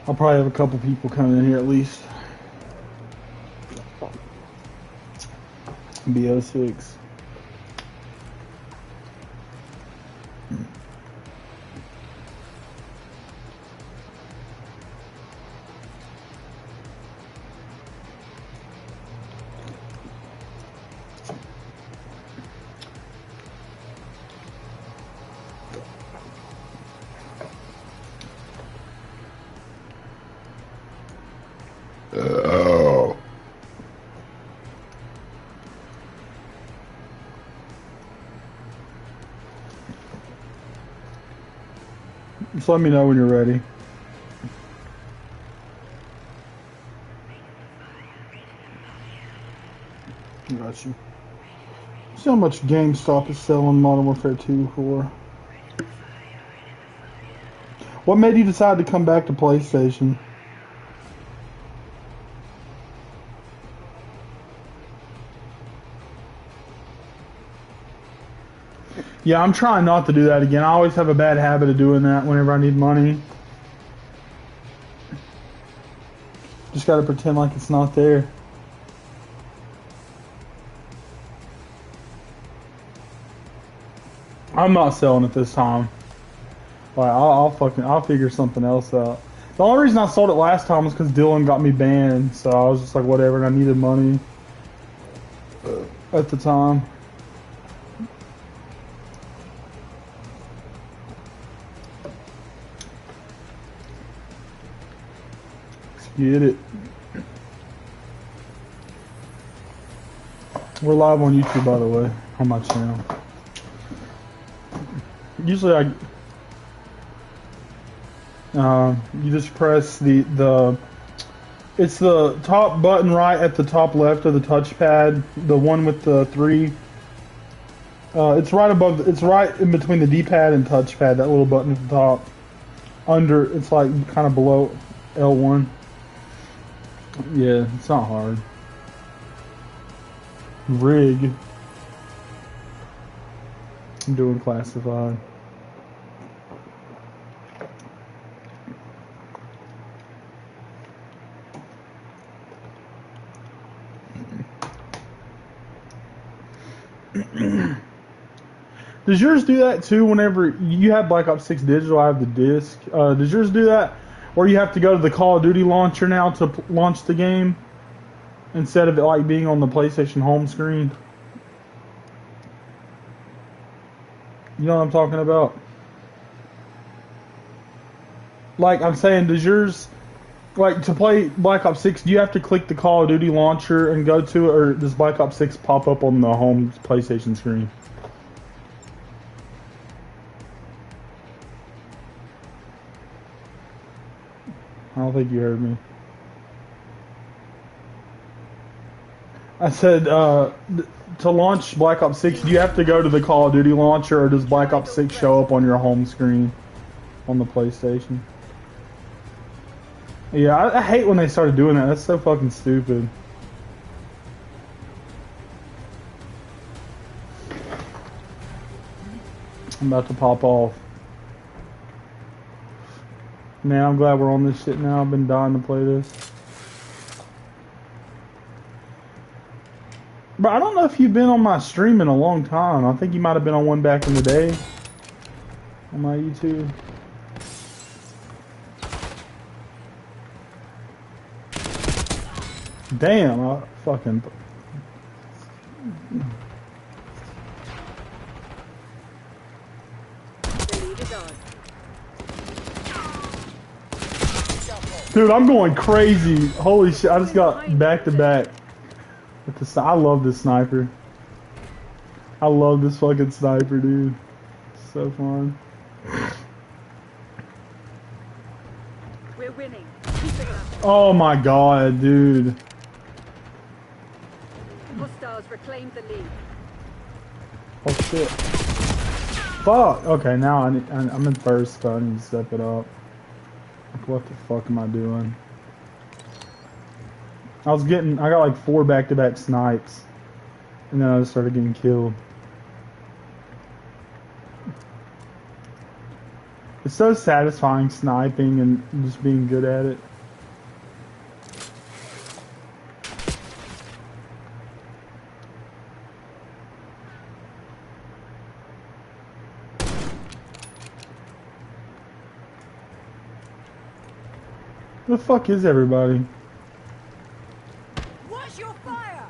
I'll probably have a couple people coming in here at least. BO6. Oh. Just let me know when you're ready. Got you. See how much GameStop is selling Modern Warfare 2 for. What made you decide to come back to PlayStation? Yeah, I'm trying not to do that again. I always have a bad habit of doing that whenever I need money. Just gotta pretend like it's not there. I'm not selling it this time. Like, I'll figure something else out. The only reason I sold it last time was because Dylan got me banned, so I was just like, whatever, and I needed money at the time. Let's get it. We're live on YouTube, by the way, on my channel. Usually you just press it's the top button right at the top left of the touchpad, the one with the three. It's right above, it's right in between the D-pad and touchpad, that little button at the top. It's like kind of below L1. Yeah, it's not hard. Rig. I'm doing classified. Does yours do that too whenever you have Black Ops 6 digital? I have the disc. Does yours do that? Or you have to go to the Call of Duty launcher now to launch the game? Instead of it like being on the PlayStation home screen? You know what I'm talking about? Like, I'm saying, does yours... Like, to play Black Ops 6, do you have to click the Call of Duty launcher and go to it? Or does Black Ops 6 pop up on the home PlayStation screen? I don't think you heard me. I said, to launch Black Ops 6, do you have to go to the Call of Duty launcher, or does Black Ops 6 show up on your home screen on the PlayStation? Yeah, I hate when they started doing that. That's so fucking stupid. I'm about to pop off. Man, I'm glad we're on this shit now. I've been dying to play this. But I don't know if you've been on my stream in a long time. I think you might have been on one back in the day. On my YouTube. Damn, I fucking... Dude, I'm going crazy. Holy shit, I just got back to back. With the, I love this sniper. I love this fucking sniper, dude. It's so fun. We're winning. Oh my god, dude. Hostiles reclaimed the lead. Oh shit. Fuck. Okay, now I'm in first, so I need to step it up. Like, what the fuck am I doing? I got like 4 back-to-back snipes. And then I just started getting killed. It's so satisfying sniping and just being good at it. Where the fuck is everybody? Watch your fire!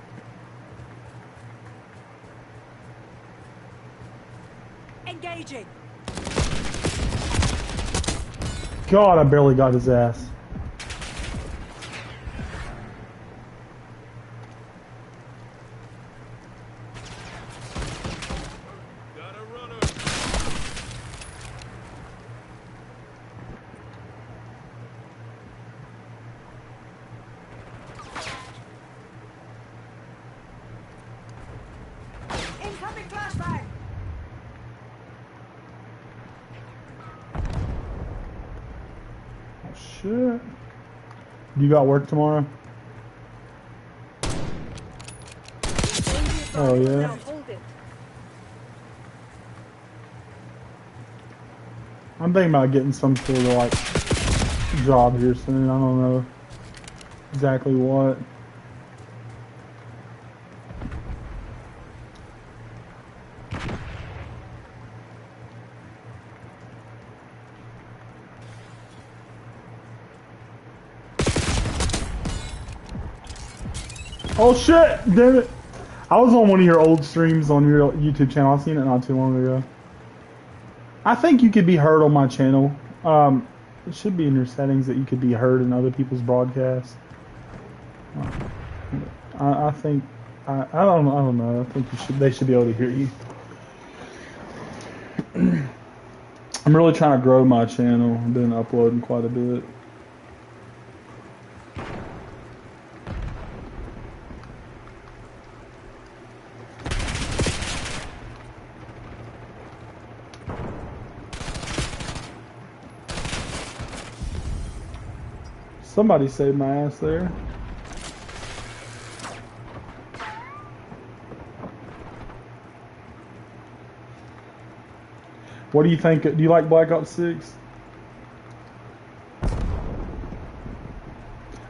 Engaging. God, I barely got his ass. Got a runner. Incoming flashbang! Oh, shit. You got work tomorrow? Oh, yeah. Now hold it. I'm thinking about getting some sort of like job here soon. I don't know exactly what. Oh shit! Damn it! I was on one of your old streams on your YouTube channel. I seen it not too long ago. I think you could be heard on my channel. It should be in your settings that you could be heard in other people's broadcasts. I think I don't know. I think they should be able to hear you. I'm really trying to grow my channel. I've been uploading quite a bit. Somebody saved my ass there. What do you think? Do you like Black Ops 6?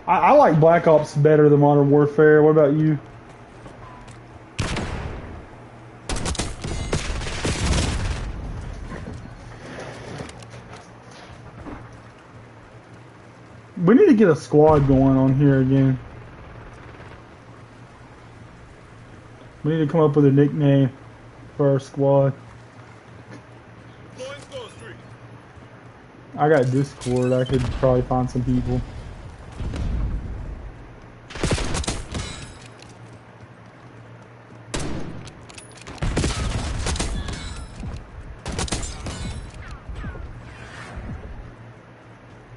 I like Black Ops better than Modern Warfare. What about you? We need to get a squad going on here again. We need to come up with a nickname for our squad. Going Ghost Street. I got Discord. I could probably find some people.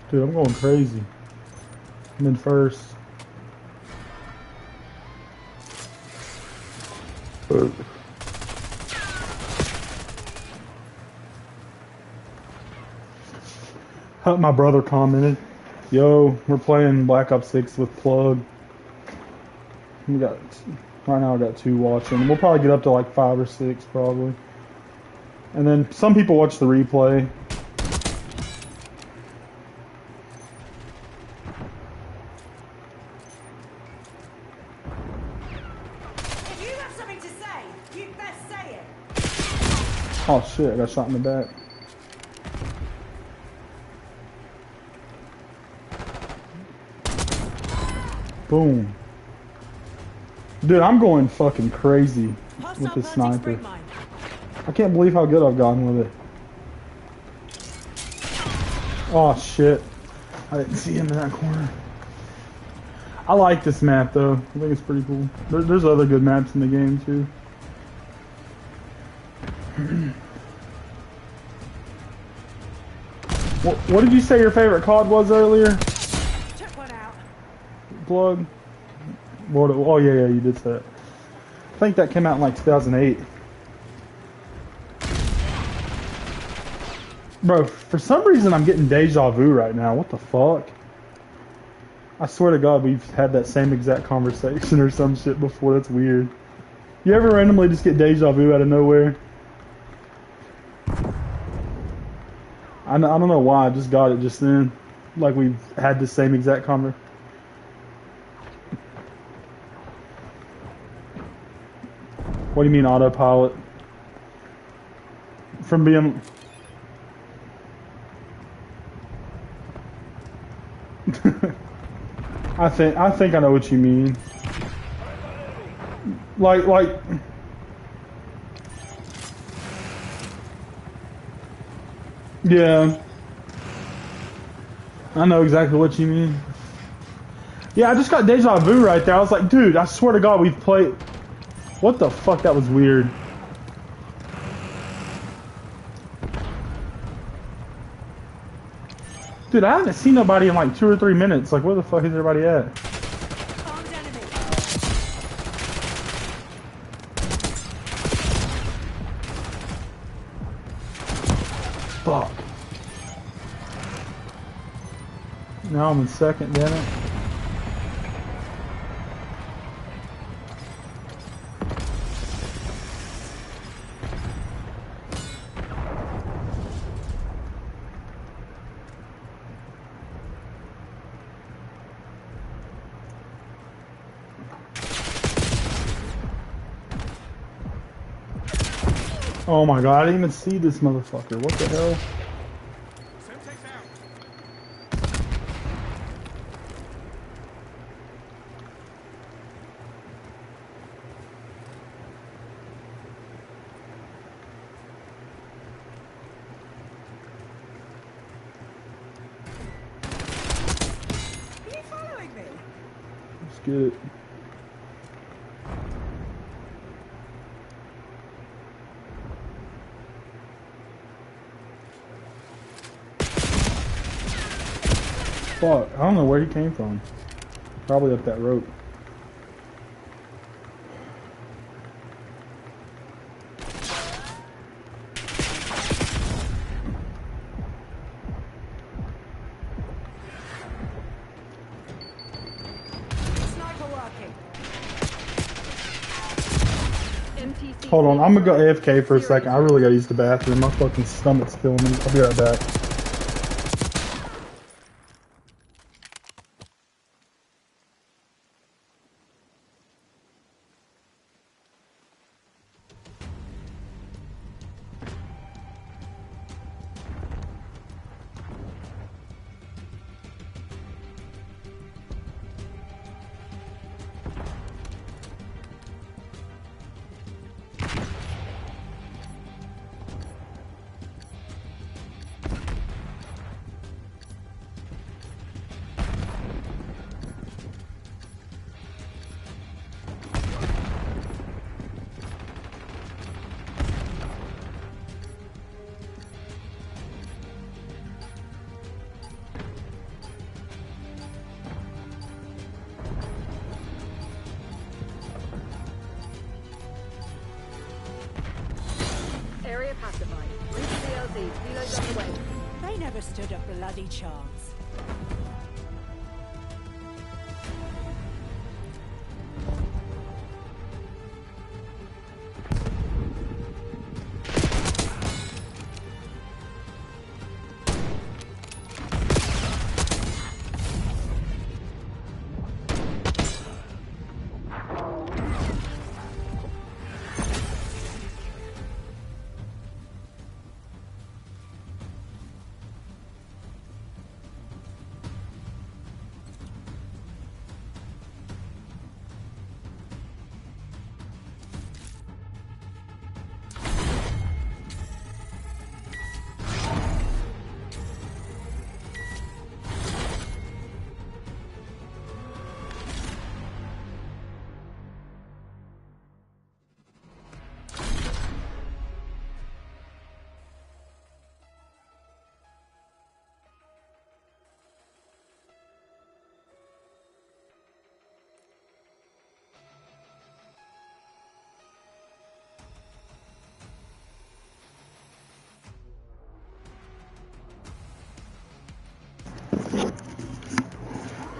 Dude, I'm going crazy. I'm in first. My brother commented, "Yo, we're playing Black Ops 6 with Plug." We got right now. I got 2 watching. We'll probably get up to like 5 or 6 probably. And then some people watch the replay. If you have something to say, you'd best say it. Oh shit! I got shot in the back. Boom. Dude, I'm going fucking crazy with this sniper. I can't believe how good I've gotten with it. Oh shit. I didn't see him in that corner. I like this map though. I think it's pretty cool. There's other good maps in the game too. What did you say your favorite COD was earlier? Took one out. Plug? What, oh yeah, you did say that. I think that came out in like 2008. Bro, for some reason I'm getting deja vu right now. What the fuck? I swear to God we've had that same exact conversation or some shit before. That's weird. You ever randomly just get deja vu out of nowhere? I don't know why. I just got it just then. Like we've had the same exact conversation. What do you mean autopilot? From being... I think I know what you mean. Like yeah. I know exactly what you mean. Yeah, I just got deja vu right there. I was like, dude, I swear to God, we've played... What the fuck? That was weird. Dude, I haven't seen nobody in like 2 or 3 minutes. Like, where the fuck is everybody at? Armed enemy. Fuck. Now I'm in second, damn it. Oh my god, I didn't even see this motherfucker. What the hell? Semtex out. Are you following me? Let's get it. Fuck, I don't know where he came from. Probably up that rope. Sniper working. MTC. Hold on, I'm gonna go AFK for a second. I really gotta use the bathroom. My fucking stomach's killing me. I'll be right back. Area pacified. Reach the LZ. Helo's on the way. They never stood a bloody chance.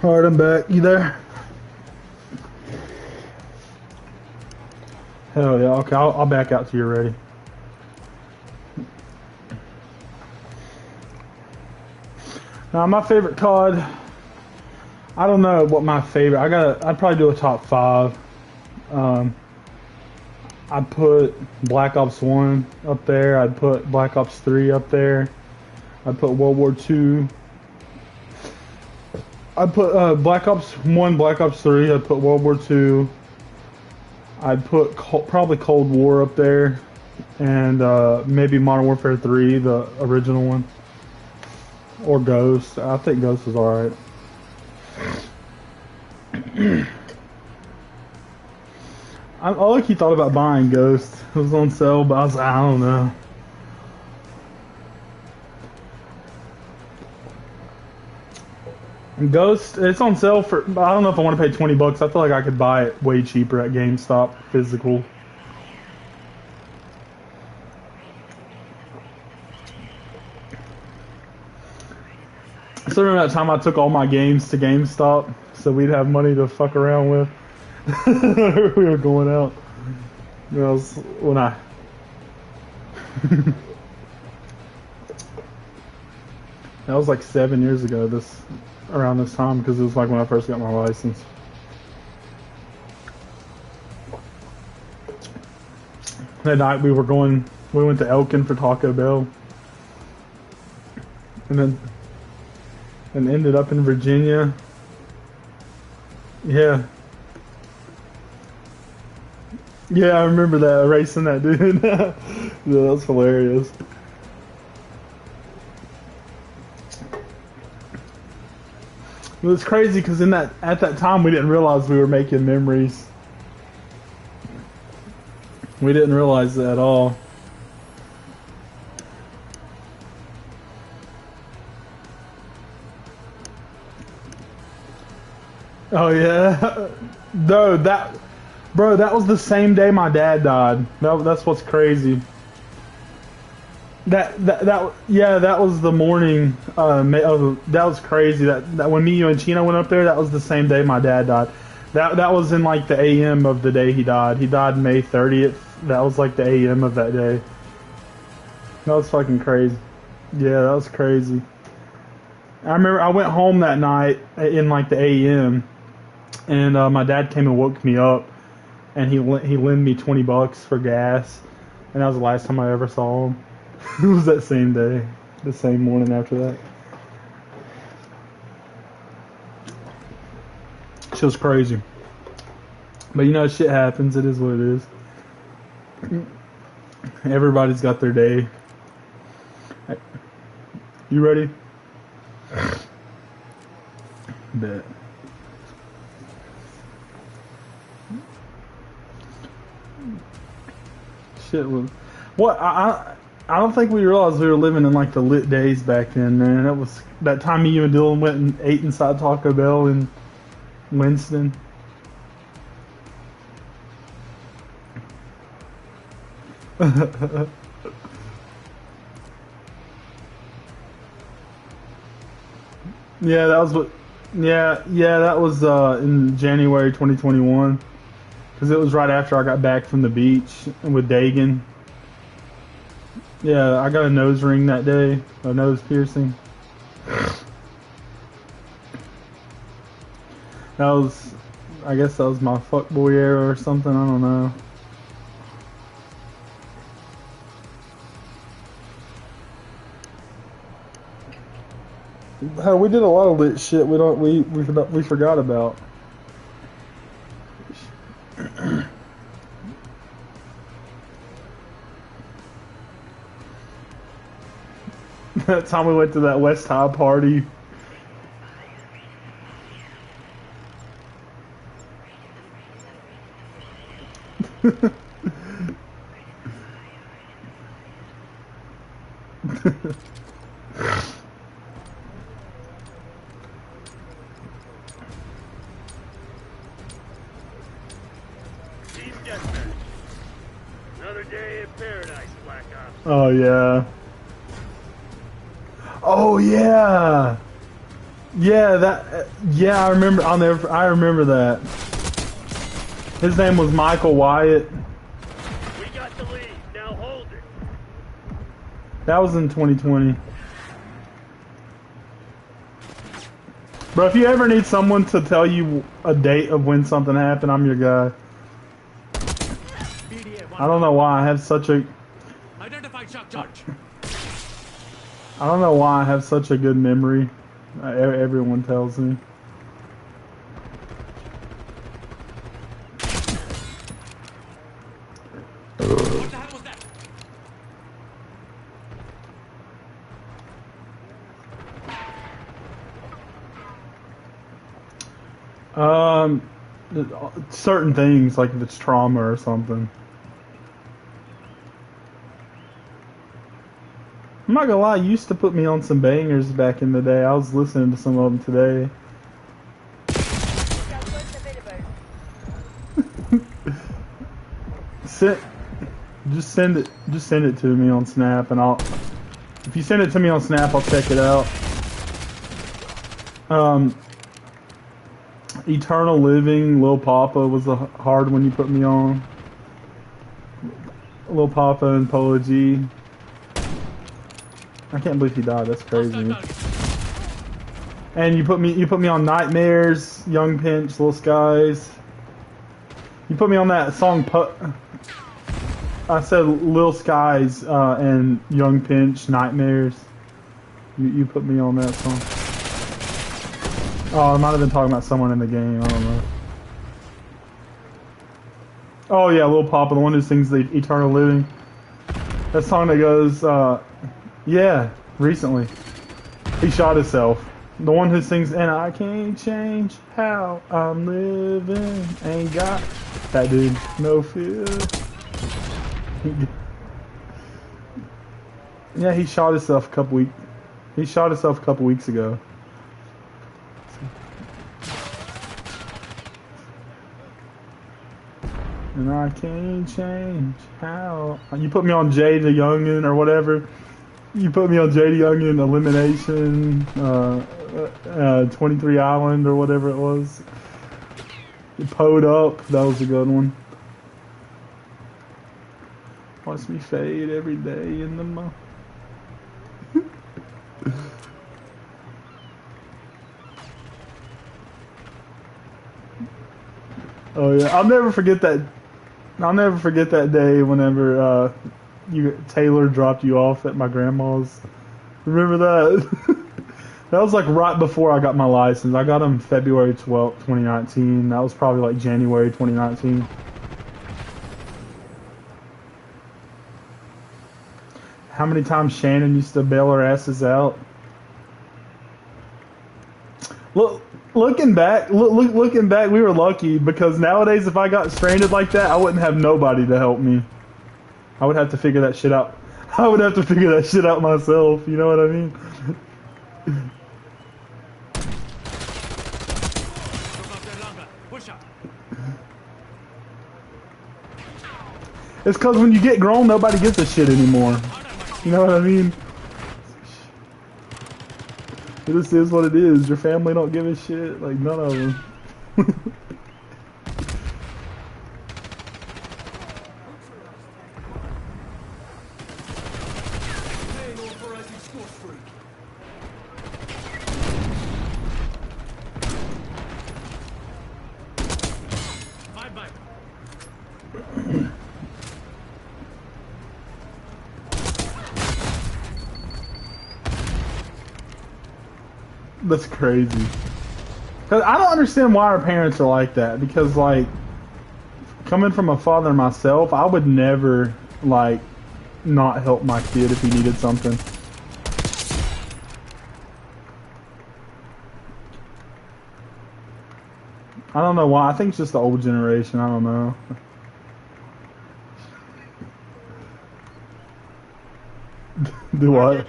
Alright, I'm back. You there? Hell yeah. Okay, I'll back out till you're ready. My favorite COD. I don't know what my favorite. I'd probably do a top 5. I'd put Black Ops 1 up there. I'd put Black Ops 3 up there. I'd put World War 2. I'd put Black Ops 1, Black Ops 3. I'd put World War 2. I'd put probably Cold War up there. And maybe Modern Warfare 3, the original one. Or Ghost. I think Ghost was alright. I like you thought about buying Ghost. It was on sale, but I was like, I don't know. Ghost, it's on sale for, I don't know if I want to pay $20. I feel like I could buy it way cheaper at GameStop, physical. I still remember that time I took all my games to GameStop so we'd have money to fuck around with. We were going out. That was when I... That was like 7 years ago, around this time, because it was like when I first got my license. That night we went to Elkin for Taco Bell. And ended up in Virginia. Yeah. Yeah, I remember that, racing that dude. Yeah, that was hilarious. It was crazy because at that time we didn't realize we were making memories. We didn't realize that at all. Oh yeah, no, that was the same day my dad died. That's what's crazy. That was the morning. That was crazy. That when me, you, and Chino went up there, that was the same day my dad died. That was in like the AM of the day he died. He died May 30th. That was like the AM of that day. That was fucking crazy. Yeah, that was crazy. I remember I went home that night in like the AM. And my dad came and woke me up, and he lent me $20 for gas, and that was the last time I ever saw him. It was that same day, the same morning after that. Shit was crazy, but you know, shit happens. It is what it is. Everybody's got their day. You ready? Bet. Shit was what I don't think we realized we were living in like the lit days back then, man. That was that time you and Dylan went and ate inside Taco Bell in Winston. Yeah, that was what. Yeah, that was in January 2021. Because it was right after I got back from the beach with Dagan. Yeah, I got a nose ring that day. A nose piercing. I guess that was my fuckboy era or something. I don't know. Hell, we did a lot of lit shit we forgot about. That time we went to that West High party. Another day in paradise, Black Ops. Oh yeah. Oh yeah. Yeah, I remember. I remember that. His name was Michael Wyatt. We got the lead. Now hold it. That was in 2020. Bro, if you ever need someone to tell you a date of when something happened, I'm your guy. I don't know why I have such a... Identified shock charge. I don't know why I have such a good memory. Everyone tells me. What the hell was that? Certain things, like if it's trauma or something. I'm not gonna lie, you used to put me on some bangers back in the day. I was listening to some of them today. Just send it to me on Snap, and if you send it to me on Snap, I'll check it out. Eternal Living, Lil Papa was a hard one you put me on. Lil Papa and Polo G. I can't believe he died. That's crazy. And you put me on Nightmares, Young Pinch, Lil Skies. You put me on that song. I said Lil Skies and Young Pinch, Nightmares. You put me on that song. Oh, I might have been talking about someone in the game. I don't know. Oh yeah, Lil Papa, the one who sings the Eternal Living. That song that goes, yeah, recently. He shot himself. The one who sings, and I can't change how I'm living. Ain't got that dude, no fear. Yeah, he shot himself a couple weeks. He shot himself a couple weeks ago. And I can't change how. You put me on Jay the Youngin or whatever. You put me on Jay the Youngin, Elimination, 23 Island or whatever it was. Poed Up, that was a good one. Watch me fade every day in the month. Oh yeah, I'll never forget that day whenever Taylor dropped you off at my grandma's. Remember that? That was like right before I got my license. I got him February 12th, 2019. That was probably like January 2019. How many times Shannon used to bail her asses out? Looking back, we were lucky because nowadays if I got stranded like that, I wouldn't have nobody to help me. I would have to figure that shit out. I would have to figure that shit out myself, you know what I mean? It's cause when you get grown, nobody gives a shit anymore. You know what I mean? This is what it is. Your family don't give a shit. Like, none of them. That's crazy. Cause I don't understand why our parents are like that. Because like, coming from a father myself, I would never like not help my kid if he needed something. I don't know why. I think it's just the old generation. I don't know. Do what?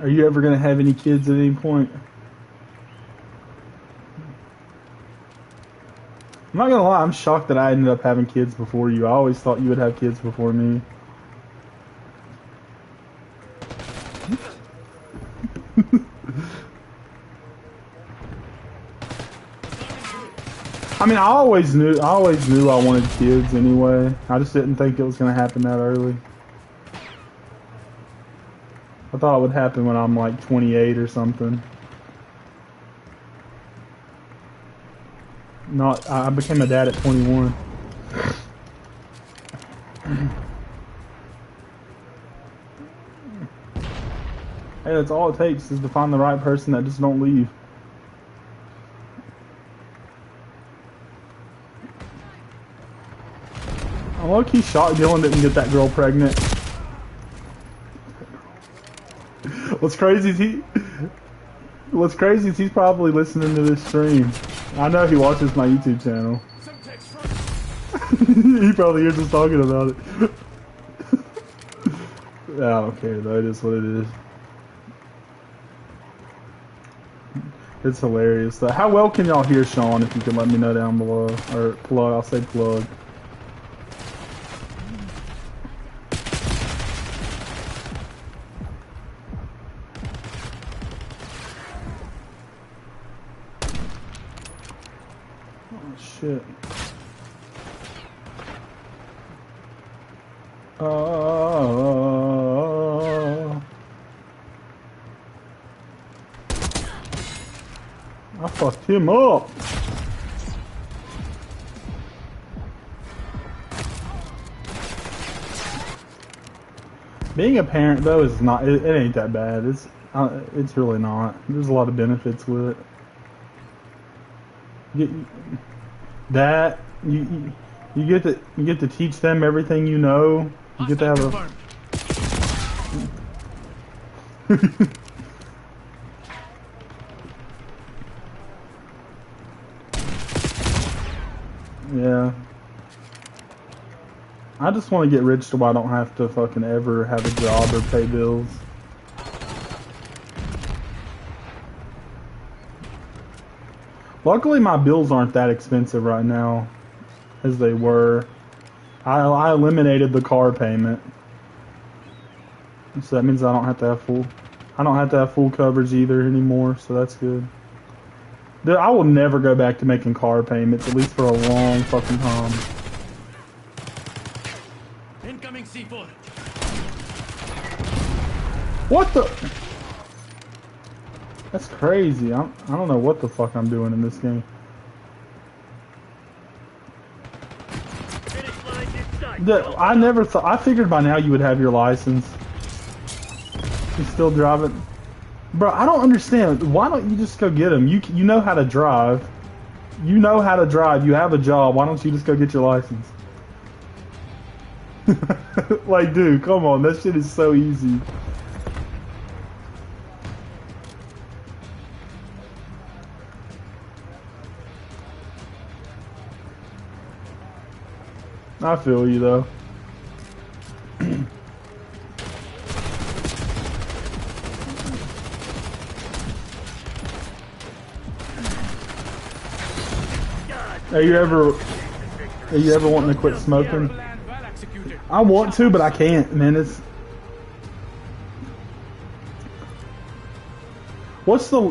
Are you ever gonna have any kids at any point? I'm not gonna lie, I'm shocked that I ended up having kids before you. I always thought you would have kids before me. I mean, I always knew I wanted kids anyway. I just didn't think it was gonna happen that early. I thought it would happen when I'm like 28 or something. Not, I became a dad at 21. Hey, that's all it takes is to find the right person that just don't leave. I'm low-key shocked Dylan didn't get that girl pregnant. What's crazy is he's probably listening to this stream. I know he watches my YouTube channel. Some text from He probably hears us talking about it. I don't care though, it is what it is. It's hilarious. So how well can y'all hear Sean, if you can let me know down below? Or plug, I'll say plug. Oh shit. I fucked him up. Being a parent though is not. It ain't that bad. It's really not. There's a lot of benefits with it. You get to teach them everything you know. You get to have a. Yeah. I just want to get rich so I don't have to fucking ever have a job or pay bills. Luckily my bills aren't that expensive right now as they were. I eliminated the car payment. So that means I don't have to have full coverage either anymore, so that's good. Dude, I will never go back to making car payments, at least for a long fucking time. incoming C4. What the? That's crazy. I don't know what the fuck I'm doing in this game. Finish line's in sight. I never thought. I figured by now you would have your license. You still driving? Bro, I don't understand. Why don't you just go get them? You know how to drive. You know how to drive. You have a job. Why don't you just go get your license? Like, dude, come on. That shit is so easy. I feel you, though. Are you ever wanting to quit smoking? Plan well executed. I want to, but I can't, man.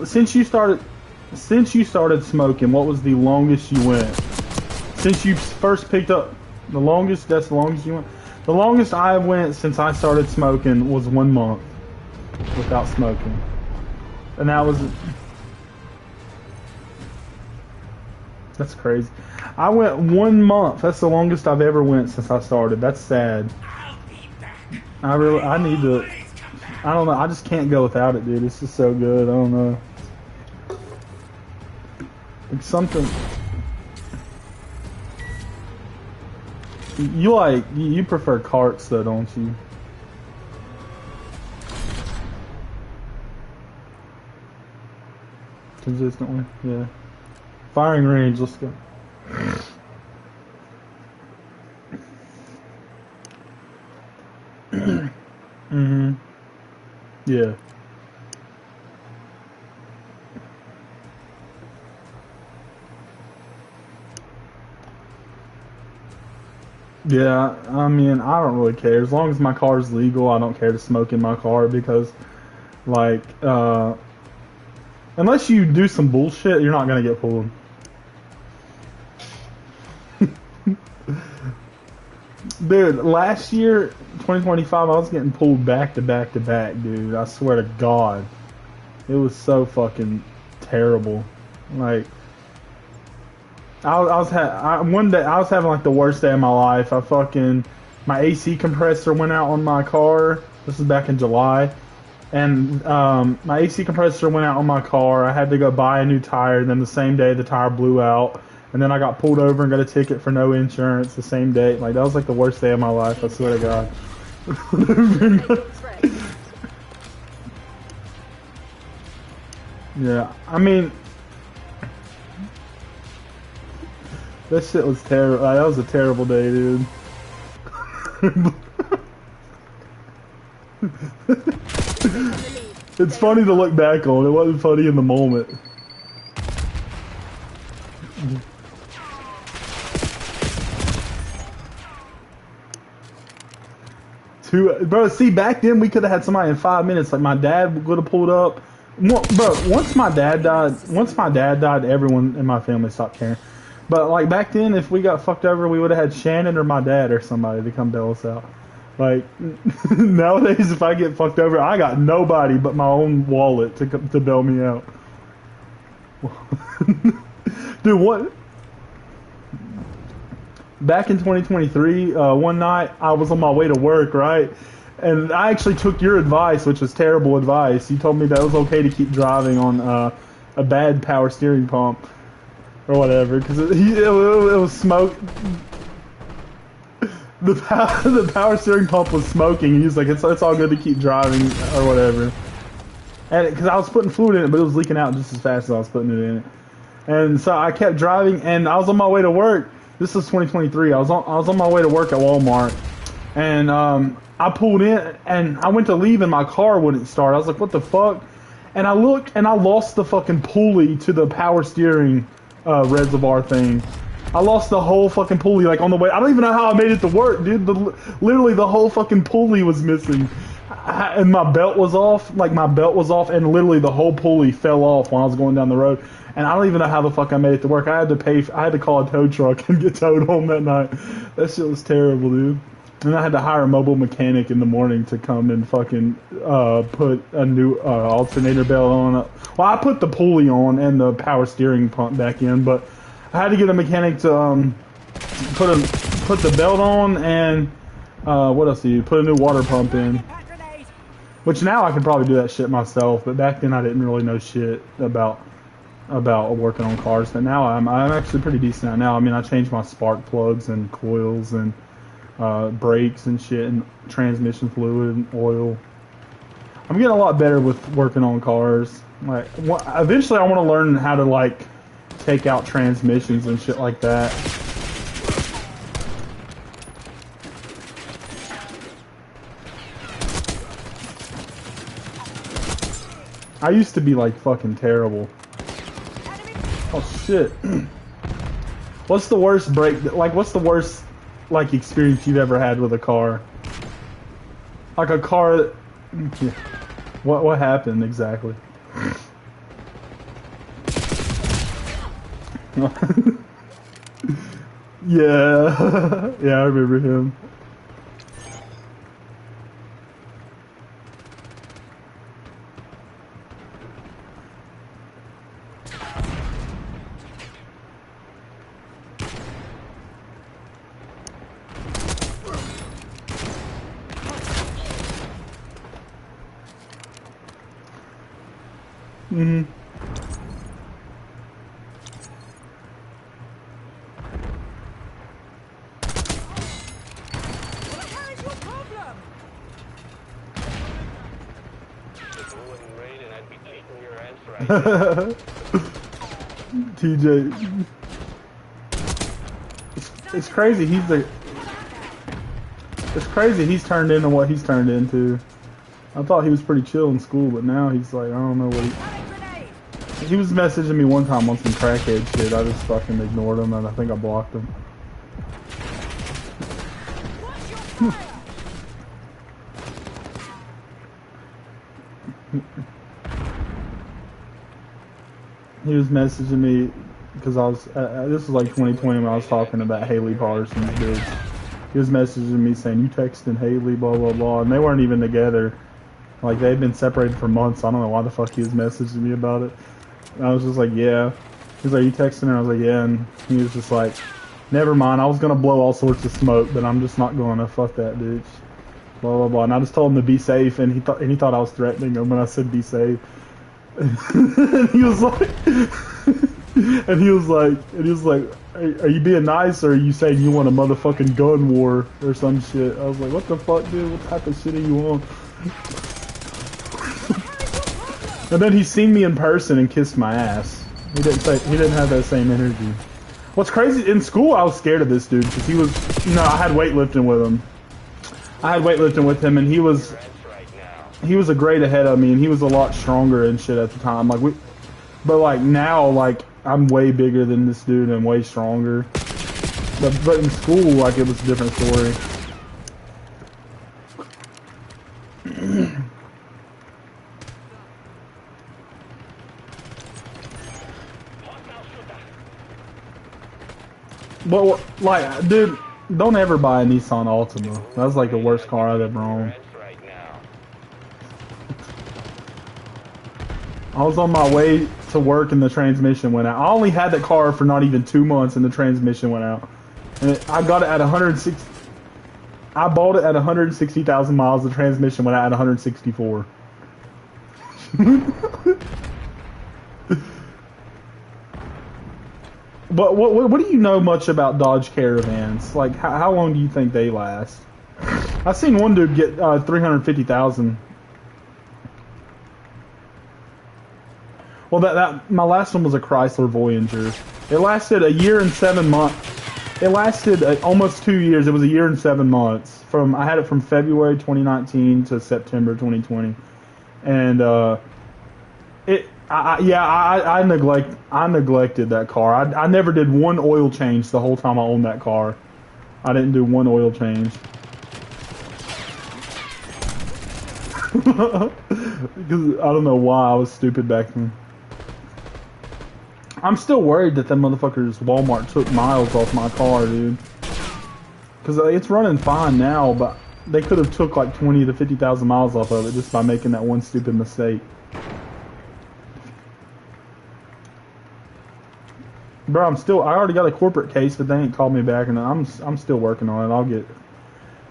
Since you started smoking, what was the longest you went? Since you first picked up that's the longest you went. The longest I went since I started smoking was 1 month without smoking. And that's crazy. I went 1 month. That's the longest I've ever went since I started. That's sad. I'll be back. I need to. I don't know. I just can't go without it, dude. It's just so good. I don't know. It's something. You prefer carts though, don't you? Consistently, yeah. Firing range, let's go. Mhm. Yeah. Yeah, I mean, I don't really care. As long as my car is legal, I don't care to smoke in my car because, like, unless you do some bullshit, you're not gonna get pulled. Dude, last year, 2025, I was getting pulled back to back to back, dude. I swear to God. It was so fucking terrible. Like, one day I was having like the worst day of my life. My AC compressor went out on my car. This is back in July. And my AC compressor went out on my car. I had to go buy a new tire. And then the same day, the tire blew out. And then I got pulled over and got a ticket for no insurance the same day. Like, that was like the worst day of my life, I swear to God. Yeah, I mean, that shit was terrible. That was a terrible day, dude. It's funny to look back on. It wasn't funny in the moment. Bro, see, back then we could have had somebody in 5 minutes. Like, my dad would have pulled up. Bro, once my dad died, everyone in my family stopped caring. But like back then, if we got fucked over, we would have had Shannon or my dad or somebody to come bail us out. Like nowadays, if I get fucked over, I got nobody but my own wallet to bail me out. Dude, what? Back in 2023, one night I was on my way to work, right? And I actually took your advice, which was terrible advice. You told me that it was okay to keep driving on a bad power steering pump or whatever, because it was smoke. The power steering pump was smoking. He was like, it's all good to keep driving or whatever. And because I was putting fluid in it, but it was leaking out just as fast as I was putting it in it. And so I kept driving, and I was on my way to work. This is 2023. I was on my way to work at Walmart, and I pulled in, and I went to leave, and my car wouldn't start. I was like, what the fuck? And I looked, and I lost the fucking pulley to the power steering reservoir thing. I lost the whole fucking pulley, like, on the way. I don't even know how I made it to work, dude. Literally, the whole fucking pulley was missing. And my belt was off. Like, my belt was off, and literally the whole pulley fell off when I was going down the road. And I don't even know how the fuck I made it to work. I had to call a tow truck and get towed home that night. That shit was terrible, dude. And I had to hire a mobile mechanic in the morning to come and fucking put a new alternator belt on. Well, I put the pulley on and the power steering pump back in, but I had to get a mechanic to put the belt on and what else do you put a new water pump in. Which now I can probably do that shit myself, but back then I didn't really know shit about working on cars. But now I'm actually pretty decent at it now. I mean, I changed my spark plugs and coils and brakes and shit and transmission fluid and oil. I'm getting a lot better with working on cars. Like, eventually I want to learn how to like take out transmissions and shit like that. I used to be like fucking terrible. Oh shit. What's the worst what's the worst like experience you've ever had with a car? Like a car yeah. What happened exactly? Yeah. Yeah, I remember him. Mm-hmm. What the hell is your problem? If it wouldn't rain and I'd be eating your ass right now. TJ. It's crazy. It's crazy he's turned into what he's turned into. I thought he was pretty chill in school, but now he's like, I don't know what he was messaging me one time on some crackhead shit. I just fucking ignored him, and I think I blocked him. He was messaging me because I was this was like 2020 when I was talking about Haley Parsons, dude. He was messaging me saying, you texting Haley, blah, blah, blah. And they weren't even together. Like, they'd been separated for months. I don't know why the fuck he was messaging me about it. And I was just like, yeah. He was like, you texting her? I was like, yeah. And he was just like, never mind. I was going to blow all sorts of smoke, but I'm just not going to. Fuck that, bitch. Blah, blah, blah. And I just told him to be safe, and he thought I was threatening him when I said be safe. And he was like, are you being nice, or are you saying you want a motherfucking gun war or some shit? I was like, what the fuck, dude? What type of shit are you on? And then he seen me in person and kissed my ass. He didn't have that same energy. What's crazy, in school I was scared of this dude because he was, I had weightlifting with him. And he was a grade ahead of me, and he was a lot stronger and shit at the time. But now, I'm way bigger than this dude and way stronger. But in school, it was a different story. But dude, don't ever buy a Nissan Altima. That's the worst car I've ever owned. I was on my way to work and the transmission went out. I only had that car for not even 2 months and the transmission went out. And I got it at 160. I bought it at 160,000 miles. The transmission went out at 164. But what do you know much about Dodge Caravans? How long do you think they last? I seen one dude get 350,000. Well, my last one was a Chrysler Voyager. It lasted a year and 7 months. It lasted almost 2 years. It was a year and 7 months. I had it from February 2019 to September 2020, and I neglected that car. I never did one oil change the whole time I owned that car. I didn't do one oil change. Because I don't know why I was stupid back then. I'm still worried that them motherfuckers Walmart took miles off my car, dude. Because it's running fine now, but they could have took 20 to 50,000 miles off of it just by making that one stupid mistake. Bro, I already got a corporate case, but they ain't called me back, and I'm still working on it. I'll get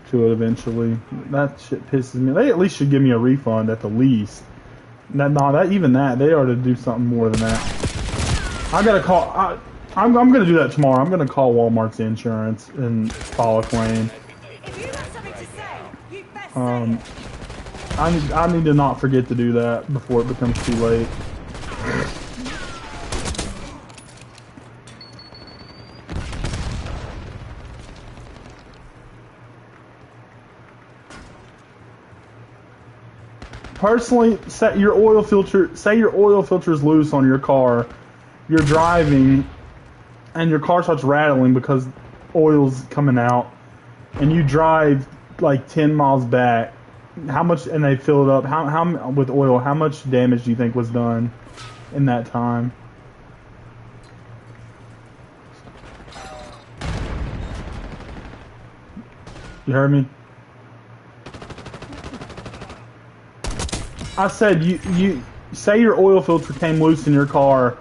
to it eventually. That shit pisses me. They at least should give me a refund at the least. They ought to do something more than that. I gotta call. I'm gonna do that tomorrow. I'm gonna call Walmart's insurance and file a claim. If you have something to say, you best say it. I need to not forget to do that before it becomes too late. Personally, say your oil filter's loose on your car. You're driving, and your car starts rattling because oil's coming out, and you drive 10 miles back. How much? And they fill it up. How with oil? How much damage do you think was done in that time? You heard me? I said you say your oil filter came loose in your car,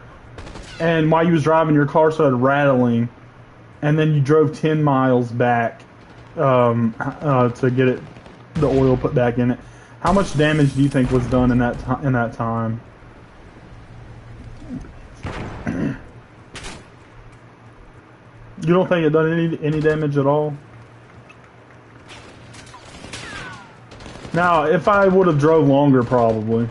and while you was driving, your car started rattling, and then you drove 10 miles back to get the oil put back in it. How much damage do you think was done in that time? You don't think it done any damage at all? Now, if I would have drove longer, probably.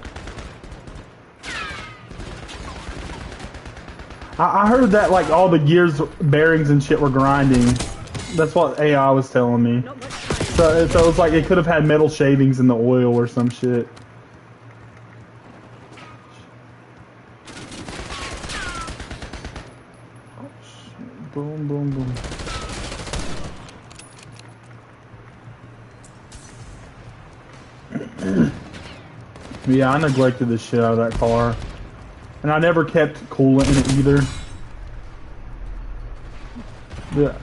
I heard that all the gears, bearings, and shit were grinding. That's what AI was telling me. So it's it could have had metal shavings in the oil or some shit. Oh, shit. Boom, boom, boom. Yeah, I neglected the shit out of that car. And I never kept coolant in it either. Yeah.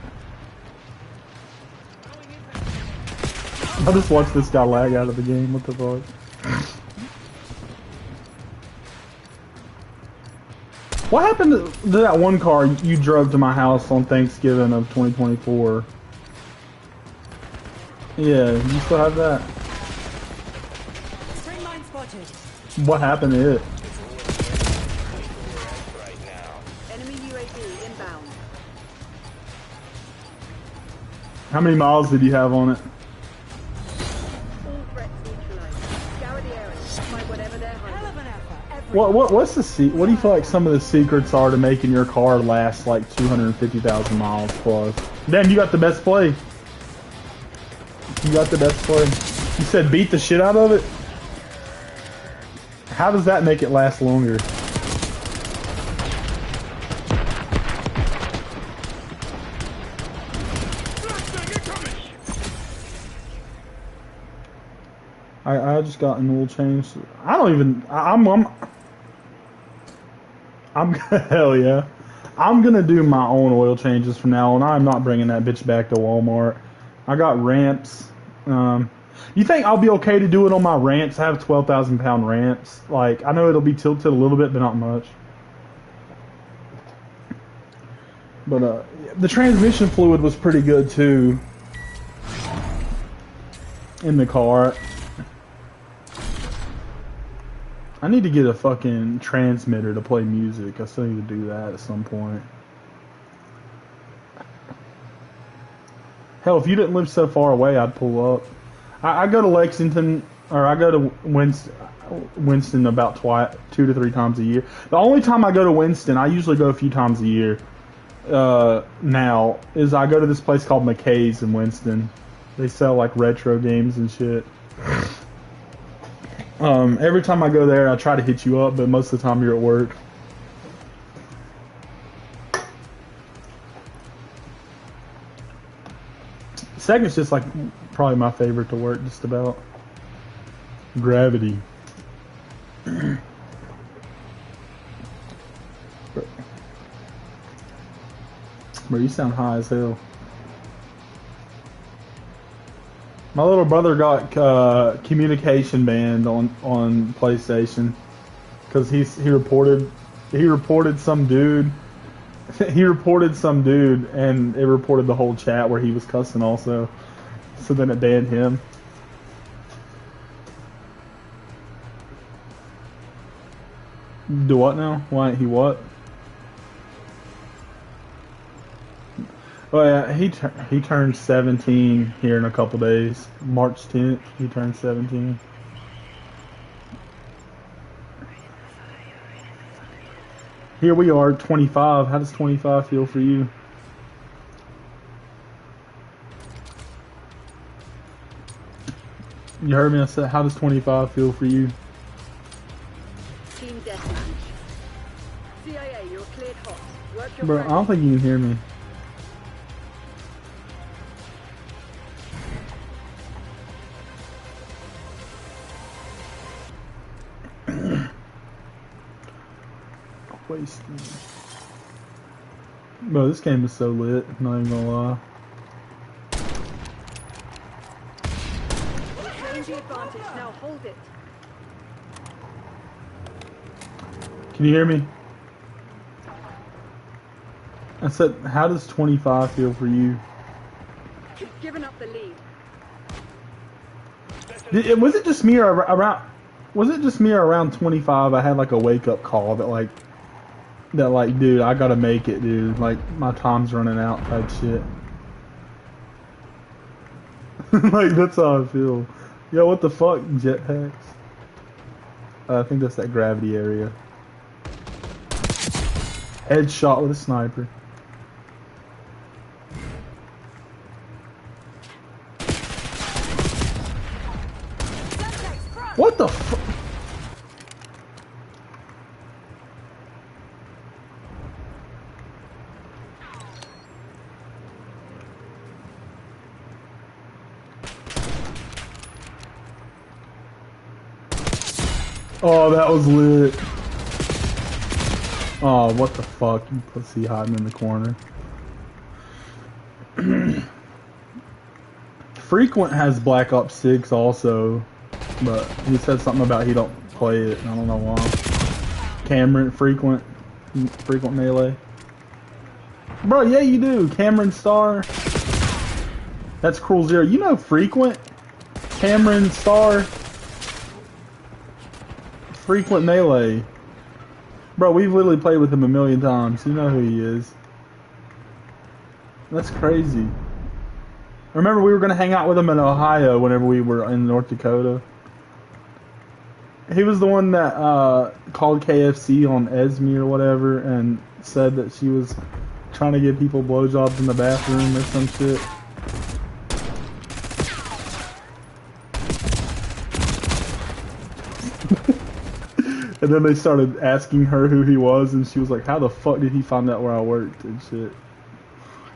I just watched this guy lag out of the game. What the fuck? What happened to that one car you drove to my house on Thanksgiving of 2024? Yeah, you still have that? Spring mine spotted. What happened to it? Right now. Enemy UAV inbound. How many miles did you have on it? All threats neutralized. Scour the area. Find whatever they're Hell hiding. of an effort. Every What's the what do you feel like some of the secrets are to making your car last like 250,000 miles plus? Damn, you got the best play. You got the best play. You said beat the shit out of it? How does that make it last longer? I just got an oil change. I don't even. I'm hell yeah. I'm gonna do my own oil changes from now on. I'm not bringing that bitch back to Walmart. I got ramps. You think I'll be okay to do it on my ramps? I have 12,000 pound ramps. Like, I know it'll be tilted a little bit, but not much. But the transmission fluid was pretty good too in the car. I need to get a fucking transmitter to play music. I still need to do that at some point. Hell, if you didn't live so far away, I'd pull up. I go to Lexington, or I go to Winston about 2 to 3 times a year. The only time I go to Winston, I usually go a few times a year now, is I go to this place called McKay's in Winston. They sell like retro games and shit. Every time I go there, I try to hit you up, but most of the time you're at work. Second's just like probably my favorite to work, just about. Gravity. Bro, you sound high as hell. My little brother got communication banned on PlayStation because he reported some dude. He reported some dude, and it reported the whole chat where he was cussing also. So then it banned him. Do what now? Why he what? Oh yeah, he turned 17 here in a couple days. March 10th, he turned 17. Here we are, 25. How does 25 feel for you? You heard me, I said, how does 25 feel for you? Team deathmatch. CIA, you're cleared hot. Work your Bro, I don't think you can hear me. Wasted. Bro, this game is so lit, not even gonna lie. Claim the advantage. Now hold it. Can you hear me? I said, how does 25 feel for you? You've given up the lead. Was it just me or around? Was it just me or around 25? I had like a wake up call that like, dude, I gotta make it, dude. Like my time's running out, type shit. Like that's how I feel. Yo, what the fuck, jetpacks? I think that's that gravity area. Headshot with a sniper. What the fuck? Oh, that was lit. Oh, what the fuck, you pussy hiding in the corner. Frequent has Black Ops 6 also, but he said something about he don't play it. I don't know why. Cameron, Frequent Melee. Bro, yeah you do. Cameron Star. That's Cruel Zero. You know Frequent? Cameron Star. Frequent Melee. Bro, we've literally played with him a million times. You know who he is. That's crazy. Remember we were going to hang out with him in Ohio whenever we were in North Dakota. He was the one that called KFC on Esme or whatever and said that she was trying to give people blowjobs in the bathroom or some shit. And then they started asking her who he was, and she was like, how the fuck did he find out where I worked and shit?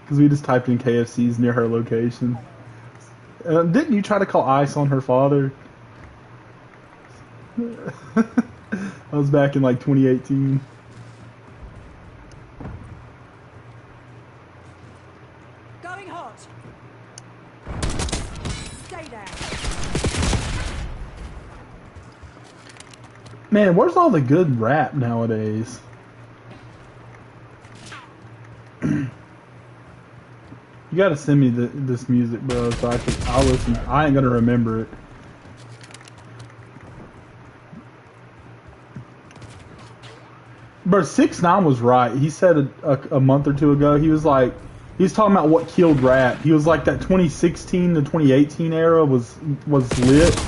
Because we just typed in KFC's near her location. Didn't you try to call ICE on her father? That was back in like 2018. Going hot. Stay there. Man, where's all the good rap nowadays? You gotta send me this music, bro, so I'll listen. I ain't gonna remember it. Bro, 6ix9ine was right. He said a month or two ago, he was talking about what killed rap. He was like that 2016 to 2018 era was lit.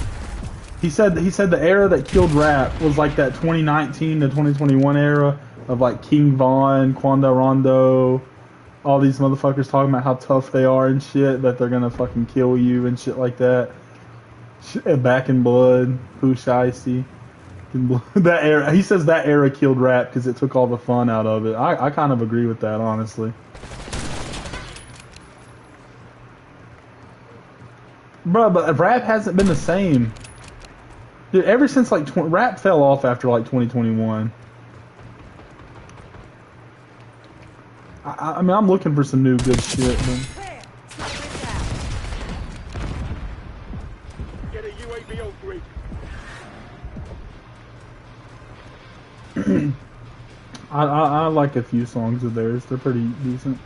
He said the era that killed rap was like that 2019 to 2021 era of like King Von, Quando Rondo, all these motherfuckers talking about how tough they are and shit, that they're gonna fucking kill you and shit like that. Back in Blood, Pooh Shiesty. That era, he says that era killed rap because it took all the fun out of it. I kind of agree with that, honestly. Bro, but rap hasn't been the same. Dude, ever since like rap fell off after like 2021. I mean, I'm looking for some new good shit, man. Clear. Sniper's down. Get a UAV on grid. I like a few songs of theirs. They're pretty decent.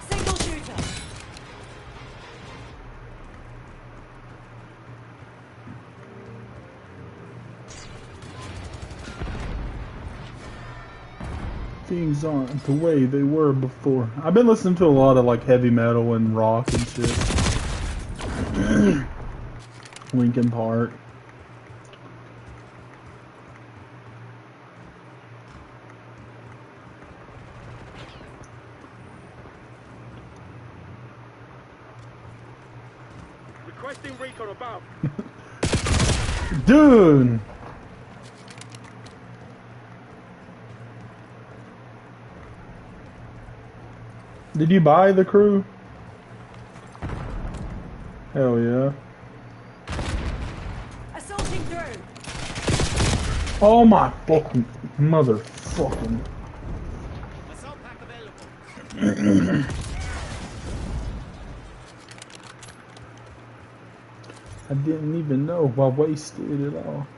Single shooter. Things aren't the way they were before. I've been listening to a lot of like heavy metal and rock and shit. Linkin Park. Requesting recon above. Dude! Did you buy the crew? Hell yeah. Assaulting through. Oh my fucking motherfucking. Assault pack available. I didn't even know. I wasted it all.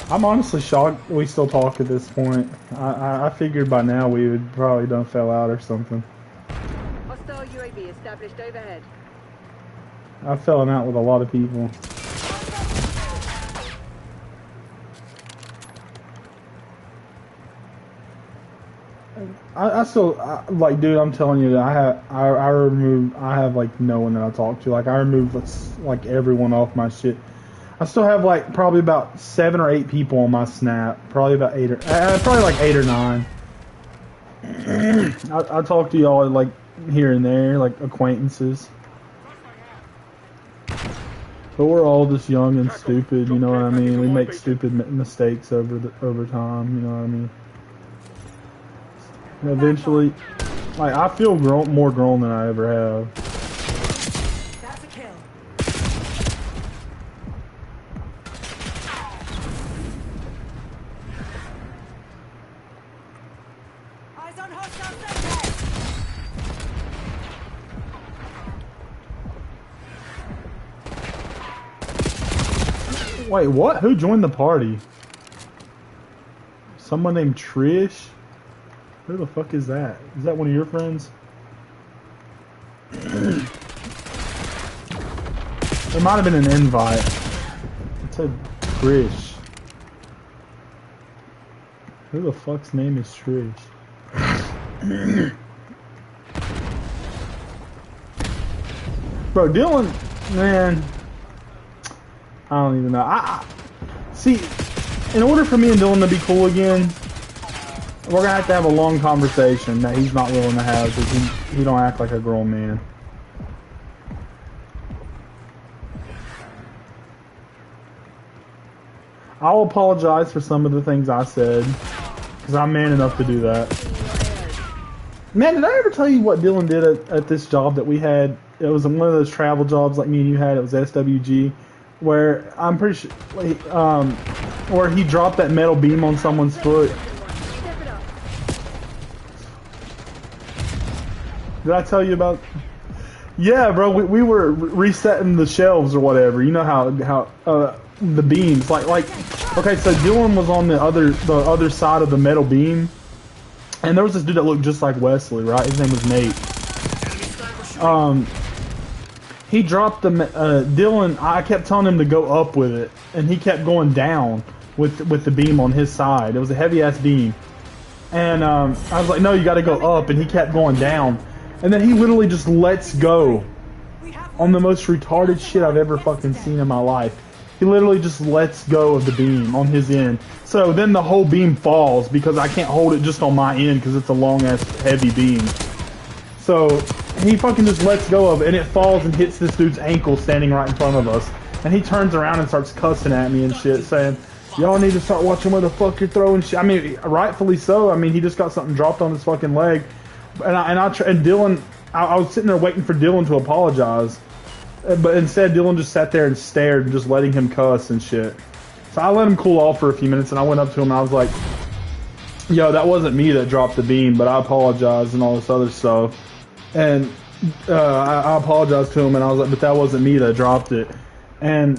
I'm honestly shocked we still talk at this point. I figured by now we would probably done fell out or something. Hostile UAV established overhead. I've fallen out with a lot of people. I still like, dude. I'm telling you that I have like no one that I talk to. Like I removed like everyone off my shit. I still have like probably about 7 or 8 people on my Snap. Probably about 8 or probably like 8 or 9. I talk to y'all like here and there, like acquaintances. But we're all just young and stupid, you know what I mean? We make stupid mistakes over time, you know what I mean? eventually. Like, I feel more grown than I ever have. That's a kill. Eyes on hostile sector. Wait, what? Who joined the party? Someone named Trish? Who the fuck is that? Is that one of your friends? There might have been an invite. It said Trish. Who the fuck's name is Trish? Bro, Dylan, man, I don't even know. See, in order for me and Dylan to be cool again, we're gonna have a long conversation that he's not willing to have because he don't act like a grown man. I'll apologize for some of the things I said because I'm man enough to do that. Man, did I ever tell you what Dylan did at this job that we had? It was one of those travel jobs like me and you had. It was SWG, where I'm pretty sure, where he dropped that metal beam on someone's foot. Did I tell you about? Yeah, bro. We were resetting the shelves or whatever. You know how the beams like okay. So Dylan was on the other side of the metal beam, and there was this dude that looked just like Wesley, right? His name was Nate. He dropped the Dylan. I kept telling him to go up with it, and he kept going down with the beam on his side. It was a heavy ass beam, and I was like, no, you got to go up, and he kept going down. And then he literally just lets go on the most retarded shit I've ever fucking seen in my life. He literally just lets go of the beam on his end. So then the whole beam falls because I can't hold it just on my end because it's a long ass heavy beam. So he fucking just lets go of it and it falls and hits this dude's ankle standing right in front of us. And he turns around and starts cussing at me and shit, saying, y'all need to start watching where the fuck you're throwing shit. I mean, rightfully so. I mean, he just got something dropped on his fucking leg. And Dylan, I was sitting there waiting for Dylan to apologize, but instead Dylan just sat there and stared and just letting him cuss and shit. So I let him cool off for a few minutes, and I went up to him and I was like, yo, that wasn't me that dropped the beam, but I apologize and all this other stuff. And I apologized to him, and I was like, but that wasn't me that dropped it. And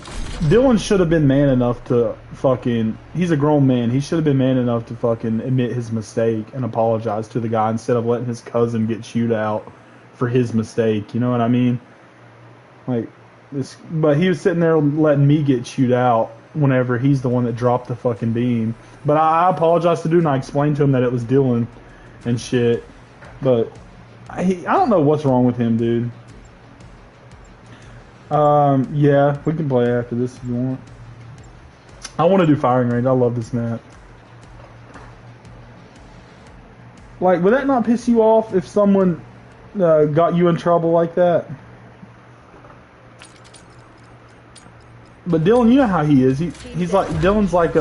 Dylan should have been man enough to fucking, he's a grown man, he should have been man enough to fucking admit his mistake and apologize to the guy instead of letting his cousin get chewed out for his mistake, you know what I mean? Like, this, but he was sitting there letting me get chewed out whenever he's the one that dropped the fucking beam. But I apologized to dude and I explained to him that it was Dylan and shit. But I don't know what's wrong with him, dude. Yeah, we can play after this if you want. I want to do firing range. I love this map. Like, would that not piss you off if someone got you in trouble like that? But Dylan, you know how he is. He's like, Dylan's like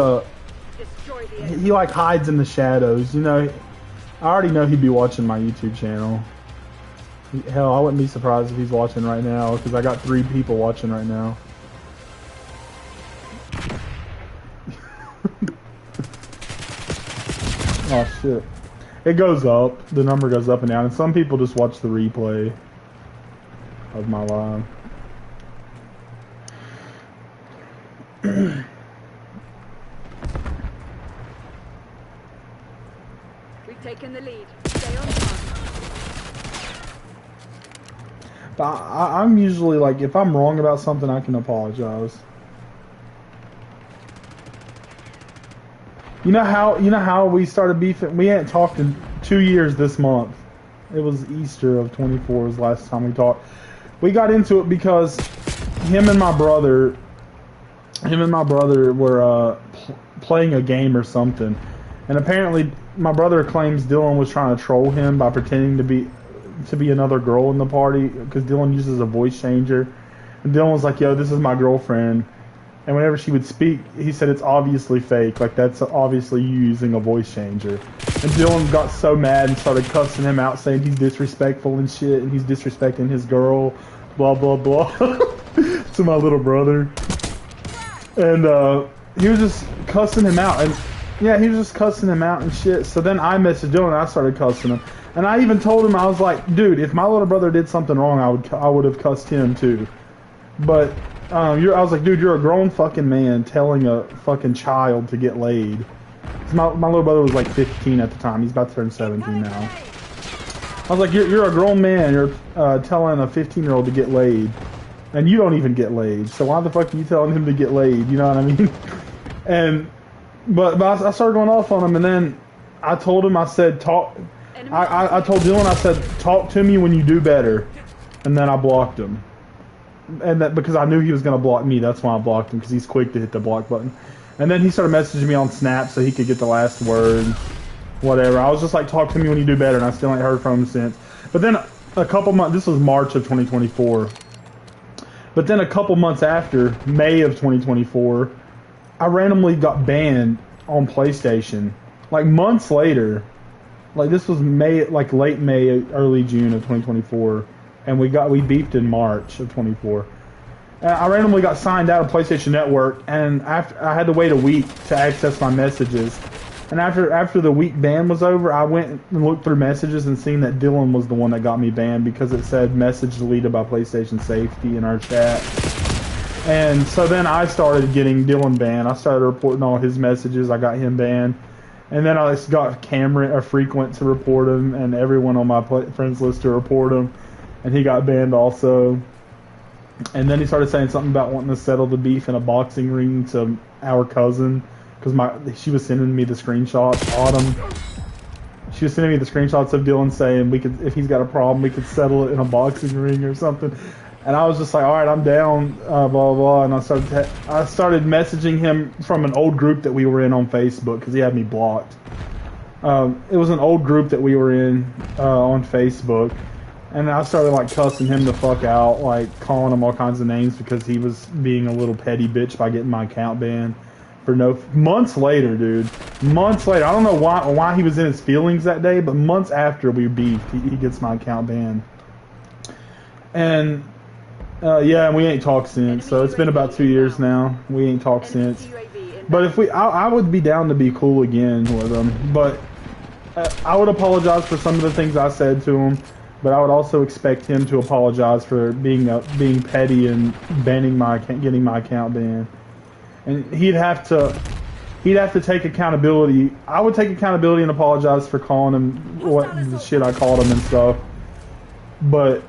he like hides in the shadows. You know, I already know he'd be watching my YouTube channel. Hell, I wouldn't be surprised if he's watching right now, because I got 3 people watching right now. Oh shit. It goes up. The number goes up and down, and some people just watch the replay of my live. We've taken the lead. Stay on target. But I'm usually like, if I'm wrong about something, I can apologize. You know how we started beefing? We hadn't talked in 2 years this month. It was Easter of 24 was the last time we talked. We got into it because him and my brother were playing a game or something, and apparently my brother claims Dylan was trying to troll him by pretending to be another girl in the party, because Dylan uses a voice changer, and Dylan was like, yo, this is my girlfriend, And whenever she would speak, he said it's obviously fake. Like, that's obviously you using a voice changer. And Dylan got so mad and started cussing him out, saying he's disrespectful and shit, and he's disrespecting his girl, blah, blah, blah, to my little brother. And he was just cussing him out. And yeah, he was just cussing him out and shit. So then I messaged Dylan and I started cussing him. And I even told him, I was like, dude, if my little brother did something wrong, I would have cussed him too. But I was like, dude, you're a grown fucking man telling a fucking child to get laid. 'Cause my little brother was like 15 at the time. He's about to turn 17 now. I was like, you're a grown man. You're telling a 15-year-old to get laid. And you don't even get laid. So why the fuck are you telling him to get laid? You know what I mean? But I started going off on him. And then I told him, I said, I told Dylan, I said, talk to me when you do better. And then I blocked him. And that because I knew he was going to block me, that's why I blocked him, because he's quick to hit the block button. And then he started messaging me on Snap so he could get the last word, whatever. I was just like, talk to me when you do better, and I still ain't heard from him since. But then a couple months, this was March of 2024. But then a couple months after, May of 2024, I randomly got banned on PlayStation. Like months later, like this was May, like late May, early June of 2024. And we beefed in March of 24. And I randomly got signed out of PlayStation Network, and after I had to wait a week to access my messages. And after the week ban was over, I went and looked through messages and seen that Dylan was the one that got me banned because it said message deleted by PlayStation Safety in our chat. And so then I started getting Dylan banned. I started reporting all his messages. I got him banned. And then I just got Cameron or Frequent to report him, and everyone on my friends list to report him. And he got banned also. And then he started saying something about wanting to settle the beef in a boxing ring to our cousin. Because she was sending me the screenshots, Autumn. She was sending me the screenshots of Dylan saying if he's got a problem, we could settle it in a boxing ring or something. And I was just like, all right, I'm down, blah, blah, blah. And I started messaging him from an old group that we were in on Facebook because he had me blocked. It was an old group that we were in on Facebook. And I started like cussing him the fuck out, like calling him all kinds of names because he was being a little petty bitch by getting my account banned for months later, dude. Months later. I don't know why he was in his feelings that day, but months after we beefed, he gets my account banned. And yeah, we ain't talked since. So it's been about 2 years now. We ain't talked since. But if I would be down to be cool again with him. But I would apologize for some of the things I said to him. But I would also expect him to apologize for being petty and getting my account banned. And he'd have to take accountability. I would take accountability and apologize for calling him the shit I called him and stuff. But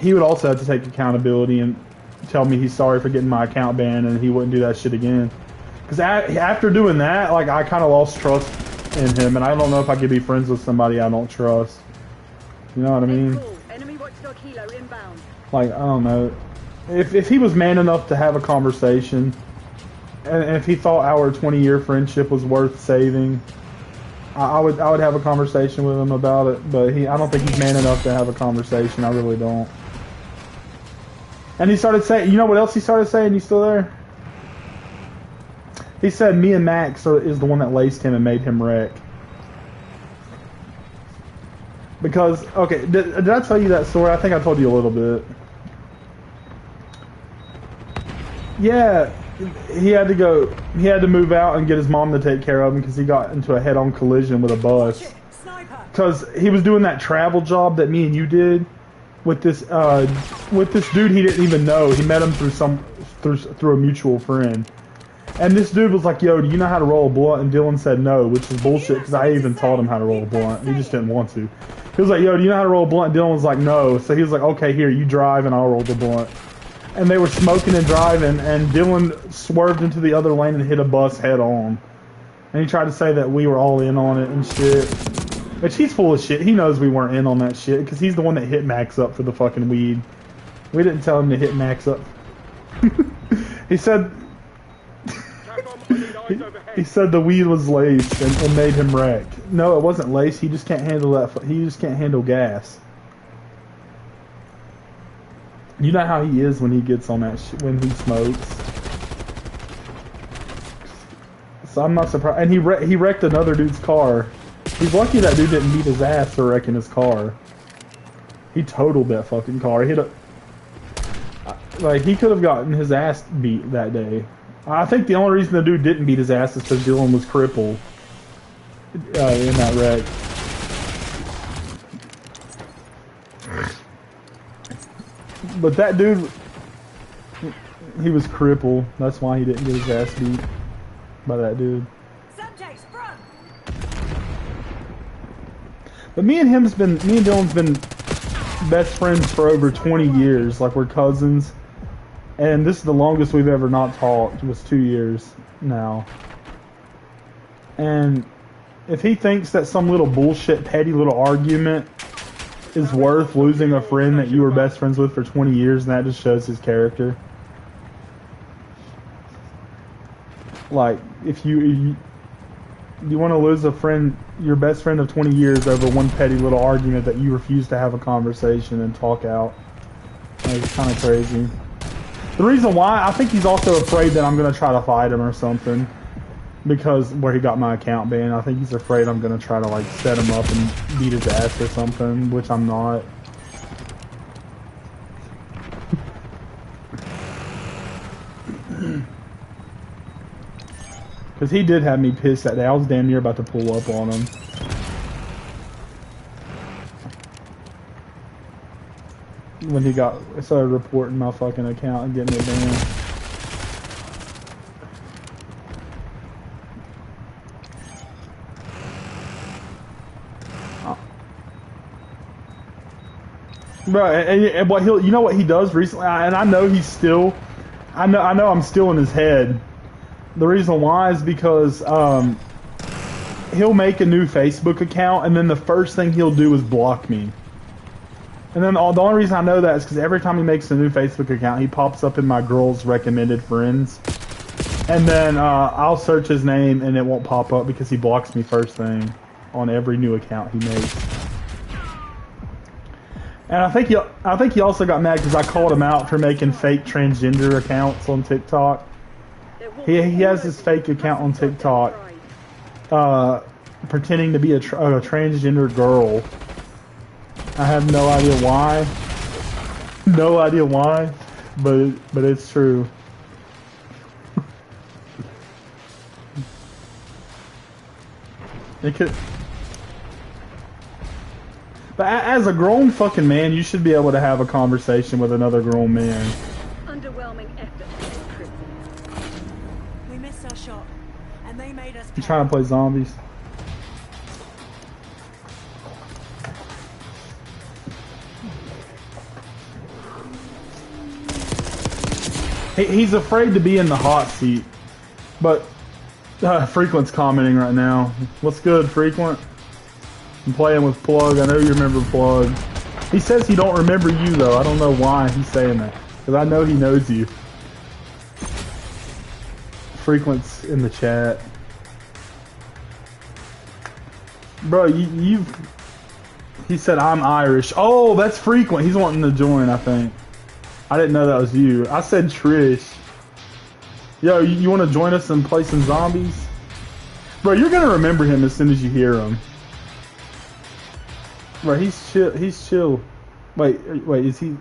he would also have to take accountability and tell me he's sorry for getting my account banned and he wouldn't do that shit again. Because after doing that, like I kind of lost trust in him, and I don't know if I could be friends with somebody I don't trust. You know what I mean? Enemy watchdog helo inbound. Like, I don't know. If he was man enough to have a conversation, and if he thought our 20-year friendship was worth saving, I would have a conversation with him about it. But I don't think he's man enough to have a conversation. I really don't. And he started saying, you know what else he started saying? You still there? He said me and Max is the one that laced him and made him wreck. Because, okay, did I tell you that story? I think I told you a little bit. Yeah, he had to move out and get his mom to take care of him because he got into a head-on collision with a bus. Because he was doing that travel job that me and you did with this dude he didn't even know. He met him through a mutual friend. And this dude was like, yo, do you know how to roll a blunt? And Dylan said no, which is bullshit because I even taught him how to roll a blunt. He just didn't want to. He was like, yo, do you know how to roll a blunt? Dylan was like, no. So he was like, okay, here, you drive and I'll roll the blunt. And they were smoking and driving, and Dylan swerved into the other lane and hit a bus head on. And he tried to say that we were all in on it and shit. Which he's full of shit. He knows we weren't in on that shit because he's the one that hit Max up for the fucking weed. We didn't tell him to hit Max up. He said... He said the weed was laced and made him wreck. No, it wasn't laced. He just can't handle that. He just can't handle gas. You know how he is when he gets on that shit, when he smokes. So I'm not surprised. And he wrecked another dude's car. He's lucky that dude didn't beat his ass for wrecking his car. He totaled that fucking car. He hit a... Like, he could have gotten his ass beat that day. I think the only reason the dude didn't beat his ass is because Dylan was crippled in that wreck. But that dude, he was crippled. That's why he didn't get his ass beat by that dude. Subjects front. But me and Dylan's been best friends for over 20 years. Like, we're cousins. And this is the longest we've ever not talked. It was 2 years now. And if he thinks that some little bullshit, petty little argument is worth losing a friend that you were best friends with for 20 years, and that just shows his character. Like, if you want to lose a friend, your best friend of 20 years, over one petty little argument that you refuse to have a conversation and talk out, like, it's kind of crazy. The reason why, I think he's also afraid that I'm going to try to fight him or something. Because where he got my account banned, I think he's afraid I'm going to try to, like, set him up and beat his ass or something, which I'm not. Because he did have me pissed that day. I was damn near about to pull up on him. When he started reporting my fucking account and getting it banned. Bro, and what you know what he does recently, and I know he's still, I know I'm still in his head. The reason why is because he'll make a new Facebook account, and then the first thing he'll do is block me. And then the only reason I know that is because every time he makes a new Facebook account, he pops up in my girl's recommended friends. And then I'll search his name and it won't pop up because he blocks me first thing on every new account he makes. And I think he also got mad because I called him out for making fake transgender accounts on TikTok. He has this fake account on TikTok pretending to be a transgender girl. I have no idea why. No idea why, but it's true. It could. But as a grown fucking man, you should be able to have a conversation with another grown man. Underwhelming effort. We missed our shot, and they made us. You trying to play zombies? He's afraid to be in the hot seat, but Frequent's commenting right now. What's good, Frequent? I'm playing with Plug. I know you remember Plug. He says he don't remember you though. I don't know why he's saying that, because I know he knows you. Frequent's in the chat. Bro, he said I'm Irish. Oh, that's Frequent. He's wanting to join, I think. I didn't know that was you. I said Trish. Yo, you want to join us and play some zombies? Bro, you're going to remember him as soon as you hear him. Bro, he's chill. He's chill. Wait, is he...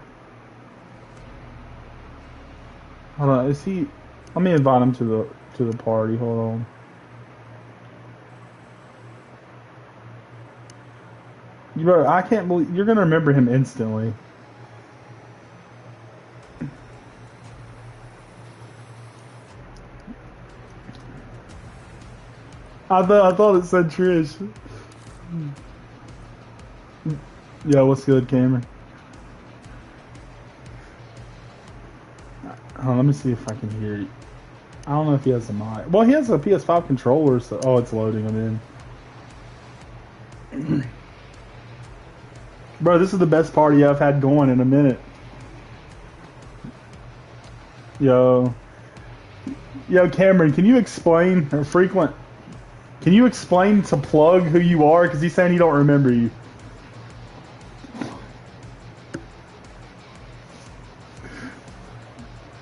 Hold on, is he... Let me invite him to the party. Hold on. Bro, I can't believe... You're going to remember him instantly. I thought it said Trish. Yo, what's good, Cameron? Let me see if I can hear you. I don't know if he has a mic. Well, he has a PS5 controller, so... Oh, it's loading him in. Bro, this is the best party I've had going in a minute. Yo, Cameron, can you explain, or Frequent... Can you explain to Plug who you are? Because he's saying he don't remember you.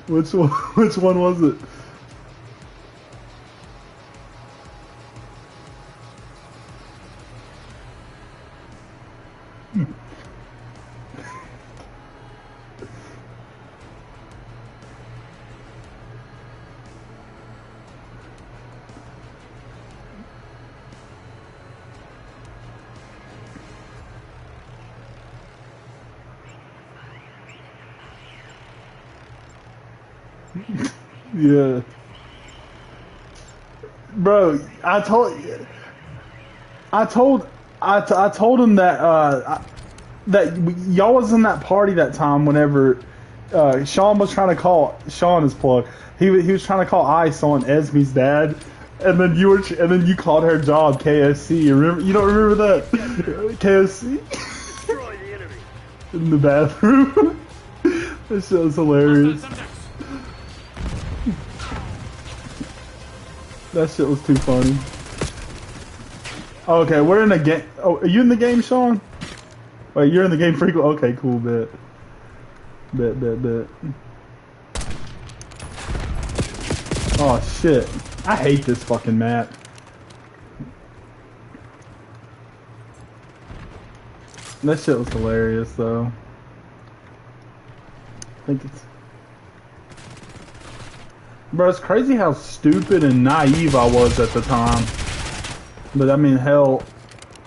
Which one was it? Yeah. Bro, I told him that that y'all was in that party that time whenever Sean was trying to call Sean his plug. He was trying to call Ice on Esme's dad, and then you called her job KFC. You don't remember that? KFC Destroy the enemy. in the bathroom. That shit was hilarious. That shit was too funny. Okay, we're in a game. Oh, are you in the game, Sean? Wait, you're in the game frequently? Okay, cool, bet. Bet. Oh, shit. I hate this fucking map. That shit was hilarious, though. I think it's... Bro, it's crazy how stupid and naive I was at the time. But I mean, hell,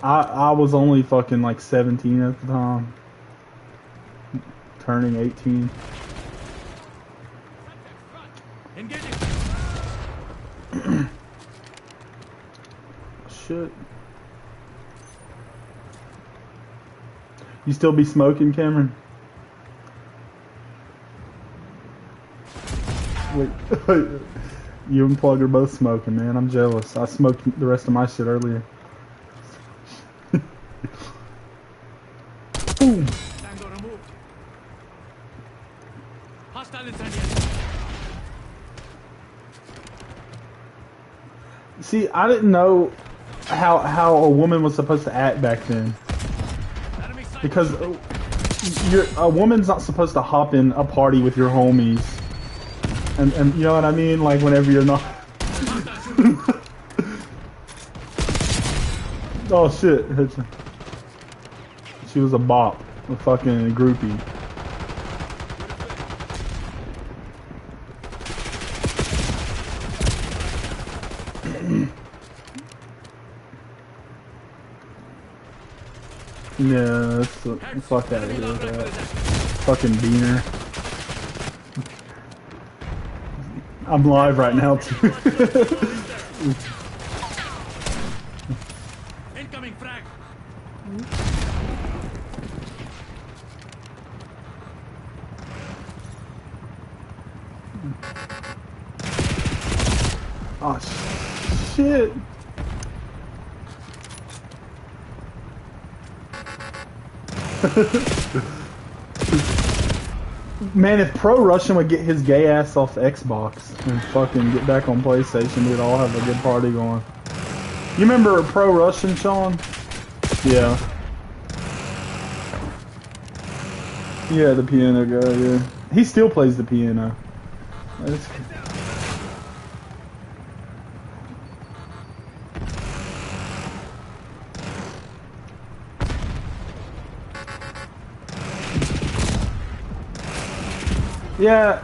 I was only fucking like 17 at the time. Turning 18. Shit. You still be smoking, Cameron? Wait, you and Plug are both smoking, man. I'm jealous. I smoked the rest of my shit earlier. Boom. Tango removed. Hostile incendiary. See, I didn't know how a woman was supposed to act back then. Enemy sight. Because a woman's not supposed to hop in a party with your homies. And you know what I mean? Like, whenever you're not... Oh, shit. She was a bop. A fucking groupie. Yeah, fuck out of here with that. Fucking beaner. I'm live right now too. Incoming frag. Oh shit. Man, if Pro Russian would get his gay ass off Xbox and fucking get back on PlayStation, we'd all have a good party going. You remember Pro Russian, Sean? Yeah. Yeah, the piano guy, yeah. He still plays the piano. That's... Yeah,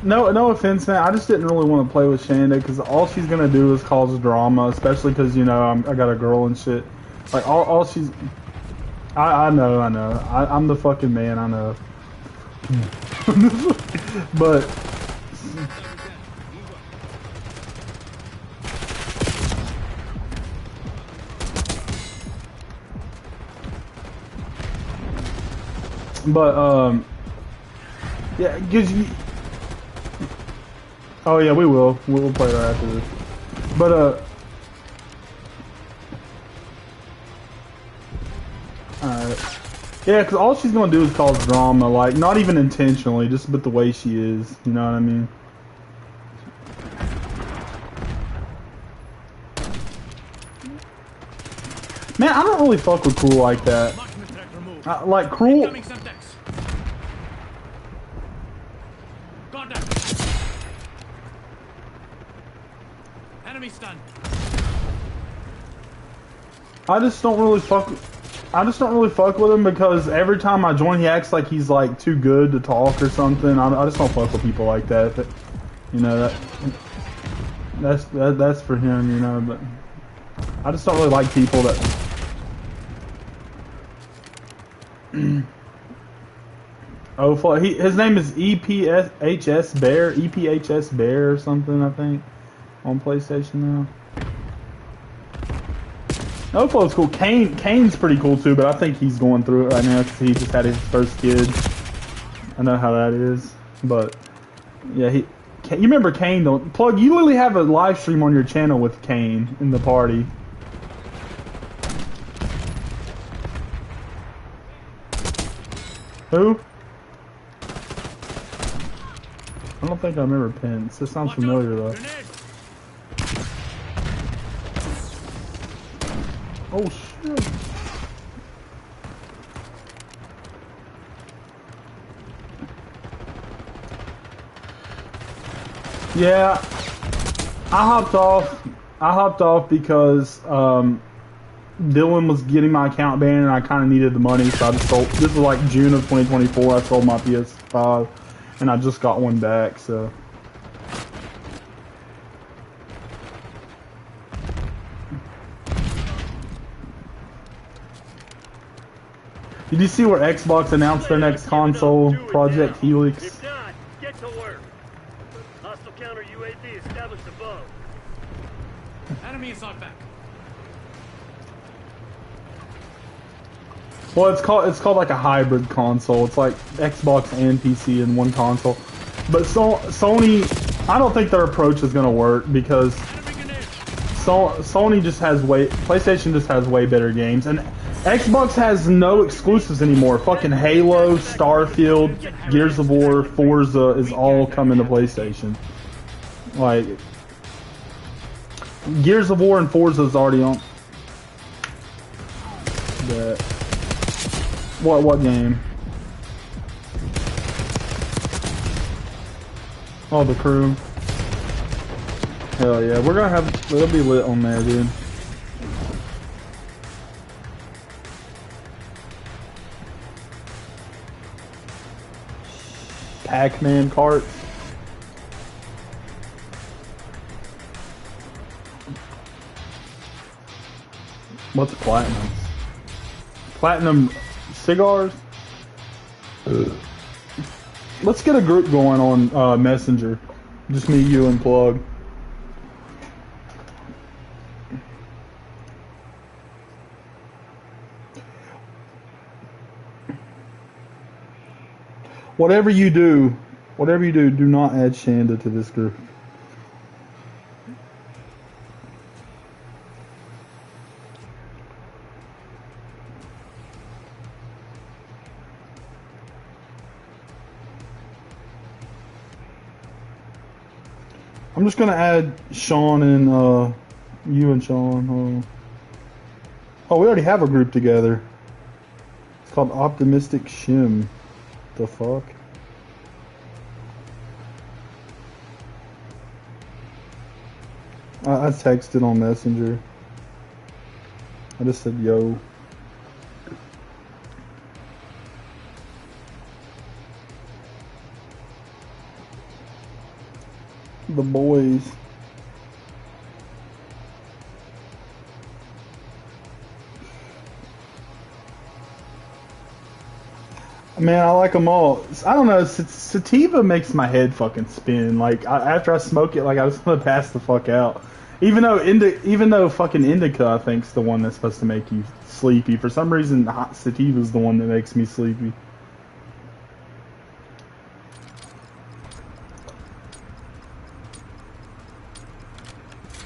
no offense, man. I just didn't really want to play with Shanda because all she's gonna do is cause drama, especially because you know I got a girl and shit. Like all she's, I know, I'm the fucking man, I know. But yeah, gives you. Oh yeah, we will. We'll play right after this. But alright. Yeah, because all she's gonna do is cause drama, like not even intentionally, just but the way she is. You know what I mean? Man, I don't really fuck with Cruel like that. Like Cruel. Incoming Semtex. Contact. Enemy stunned. I just don't really fuck with him because every time I join, he acts like he's like too good to talk or something. I just don't fuck with people like that. You know that's for him. You know, but I just don't really like people that. Oh, fuck. His name is EPHS Bear, EPHS Bear or something, I think, on PlayStation now. Oflo's cool. Kane's pretty cool too, but I think he's going through it right now because he just had his first kid. I know how that is, but yeah, you remember Kane though? Plug, you literally have a live stream on your channel with Kane in the party. Who? I don't think I remember Pence. This sounds familiar though. Oh shit. Yeah, I hopped off because Dylan was getting my account banned and I kind of needed the money, so I just sold. This is like June of 2024. I sold my PS5 and I just got one back, so. Did you see where Xbox announced their next console, Project Helix? If not, get to work. Hostile counter UAV established above. Enemy assault back. Well, it's called like a hybrid console. It's like Xbox and PC in one console. But Sony, I don't think their approach is gonna work because Sony just has PlayStation just has way better games, and Xbox has no exclusives anymore. Fucking Halo, Starfield, Gears of War, Forza is all coming to PlayStation. Like Gears of War and Forza is already on. That. What game? Oh, the Crew. Hell yeah, we're gonna have, it'll be lit on there, dude. Pac-Man carts. What's platinum? Platinum cigars? Let's get a group going on Messenger. Just me, you, and Plug. Whatever you do, do not add Shanda to this group. I'm just gonna add Sean and you and Sean. Oh, we already have a group together. It's called Optimistic Shim. The fuck? I texted on Messenger. I just said yo. The boys. Man, I like them all. I don't know. Sativa makes my head fucking spin. Like after I smoke it, like I just want to pass the fuck out. Even though fucking indica, I think's the one that's supposed to make you sleepy. For some reason, sativa's the one that makes me sleepy.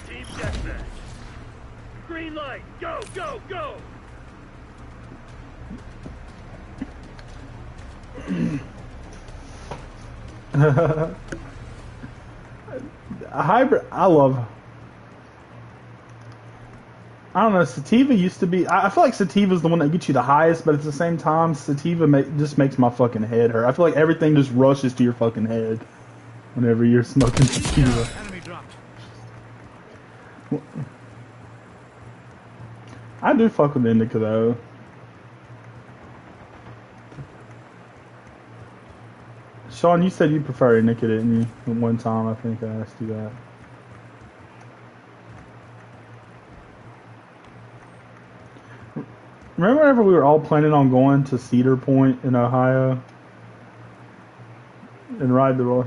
Team deathmatch. Green light. Go, go, go. A hybrid, I love. I don't know. Sativa used to be. I feel like Sativa's the one that gets you the highest, but at the same time, Sativa just makes my fucking head hurt. I feel like everything just rushes to your fucking head whenever you're smoking Sativa. Enemy dropped. I do fuck with indica though. Sean, you said you prefer indica, didn't you? One time, I think I asked you that. Remember whenever we were all planning on going to Cedar Point in Ohio? and ride the roll.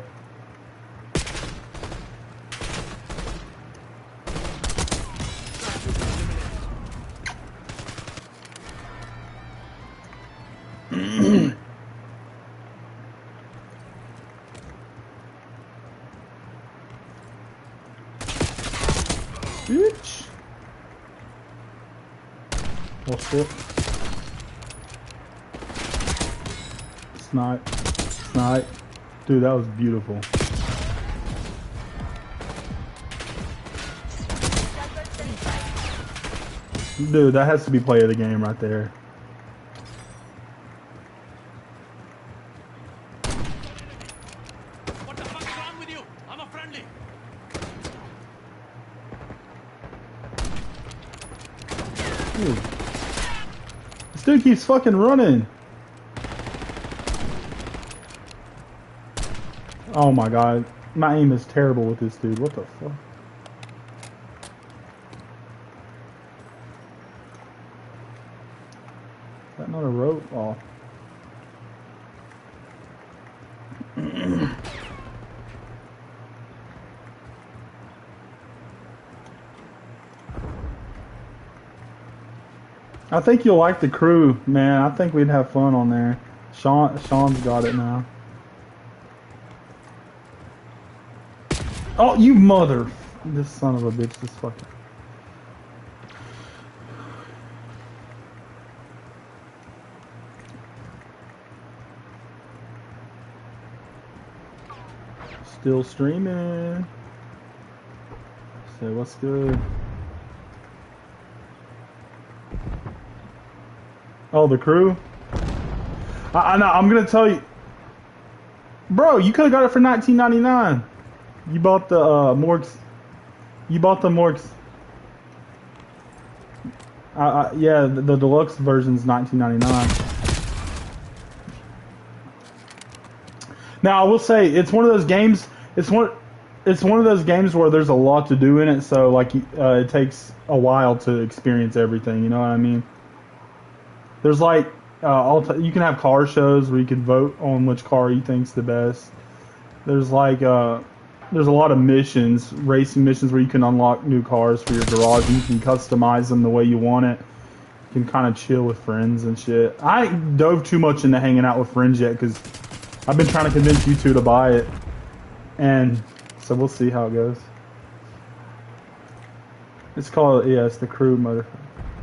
Bitch. Oh shit. Snipe. Snipe. Dude, that was beautiful. Dude, that has to be play of the game right there. What the fuck is wrong with you? I'm a friendly. Dude. This dude keeps fucking running. Oh my god. My aim is terrible with this dude. What the fuck? Is that not a rope? Oh. I think you'll like the crew, man. I think we'd have fun on there. Sean's got it now. Oh, you mother! This son of a bitch, this fucking... Still streaming. Say what's good. Oh, the crew? I know, I'm gonna tell you. Bro, you could've got it for $19.99. You bought the Morgs. You bought the Morgs. Yeah, the deluxe version's $19.99. Now I will say it's one of those games. It's one of those games where there's a lot to do in it, so like it takes a while to experience everything. You know what I mean? There's like you can have car shows where you can vote on which car you think's the best. There's like there's a lot of missions, racing missions where you can unlock new cars for your garage and you can customize them the way you want it. You can kind of chill with friends and shit. I ain't dove too much into hanging out with friends yet because I've been trying to convince you two to buy it, and so we'll see how it goes. It's called, yeah, it's the crew mode.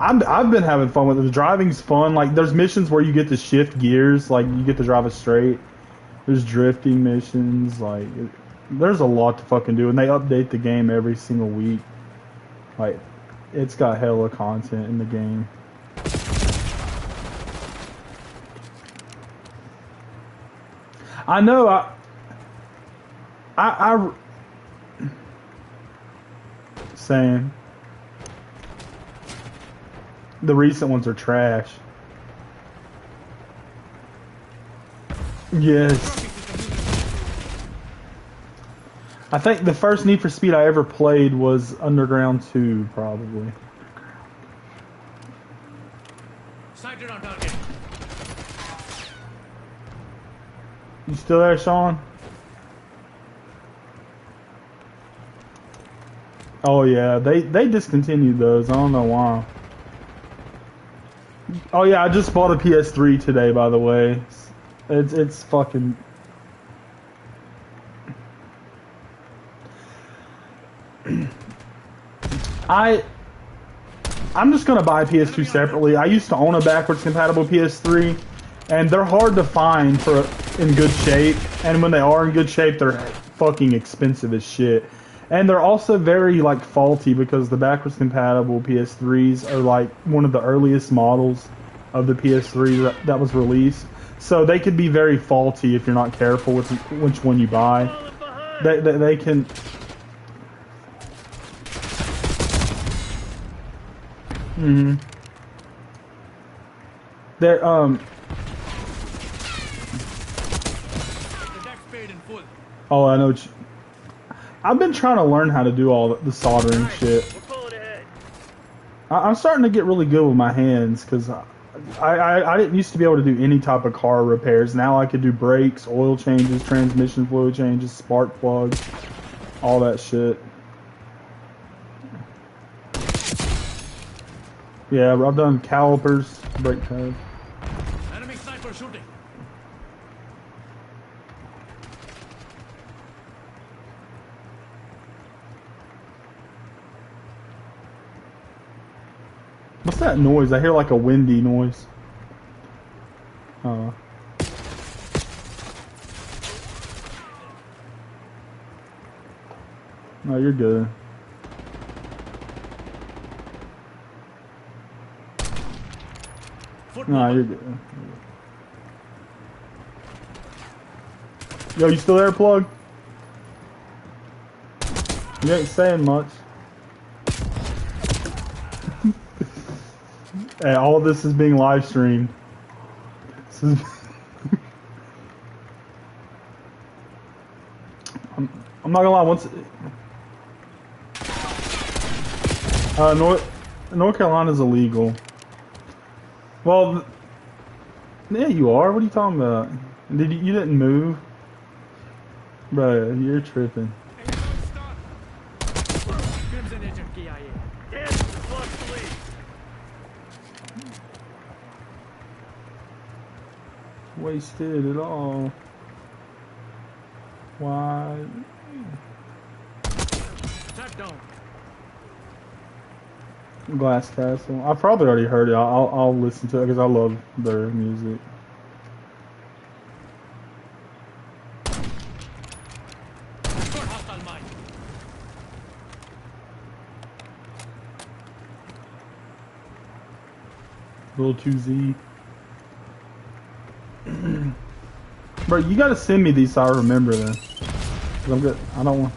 I've been having fun with it. The driving's fun. Like, there's missions where you get to shift gears, like you get to drive it straight. There's drifting missions, like there's a lot to fucking do, and they update the game every single week. Like, it's got hella content in the game. I know. I saying the recent ones are trash. Yes. I think the first Need for Speed I ever played was Underground 2, probably. Sighted on target. You still there, Sean? Oh yeah, they discontinued those. I don't know why. Oh yeah, I just bought a PS3 today, by the way. It's fucking... I'm just gonna buy PS2 separately. I used to own a backwards compatible PS3, and they're hard to find in good shape. And when they are in good shape, they're fucking expensive as shit. And they're also very like faulty because the backwards compatible PS3s are like one of the earliest models of the PS3 that was released. So they could be very faulty if you're not careful with which one you buy. They can. They're The deck's paid in full. Oh, I know. I've been trying to learn how to do all the soldering shit. We're pulling ahead. I'm starting to get really good with my hands because I didn't used to be able to do any type of car repairs. Now I could do brakes, oil changes, transmission fluid changes, spark plugs, all that shit. Yeah, I've done calipers, brake pads. Enemy sniper shooting. What's that noise? I hear like a windy noise. No, you're good. No, you're good. Yo, you still there, Plug? You ain't saying much. Hey, all of this is being live streamed. This is I'm not gonna lie. Once North Carolina's illegal. Well, yeah, you are. What are you talking about? You didn't move, bro? You're tripping. Crimson agent KIA. Yes, plus police. Wasted it all. Why? Attack down. Glass Castle. I've probably already heard it. I'll listen to it because I love their music. Good hostile mine. Little 2Z. Bro, you gotta send me these so I remember them. 'Cause I'm good. I don't want.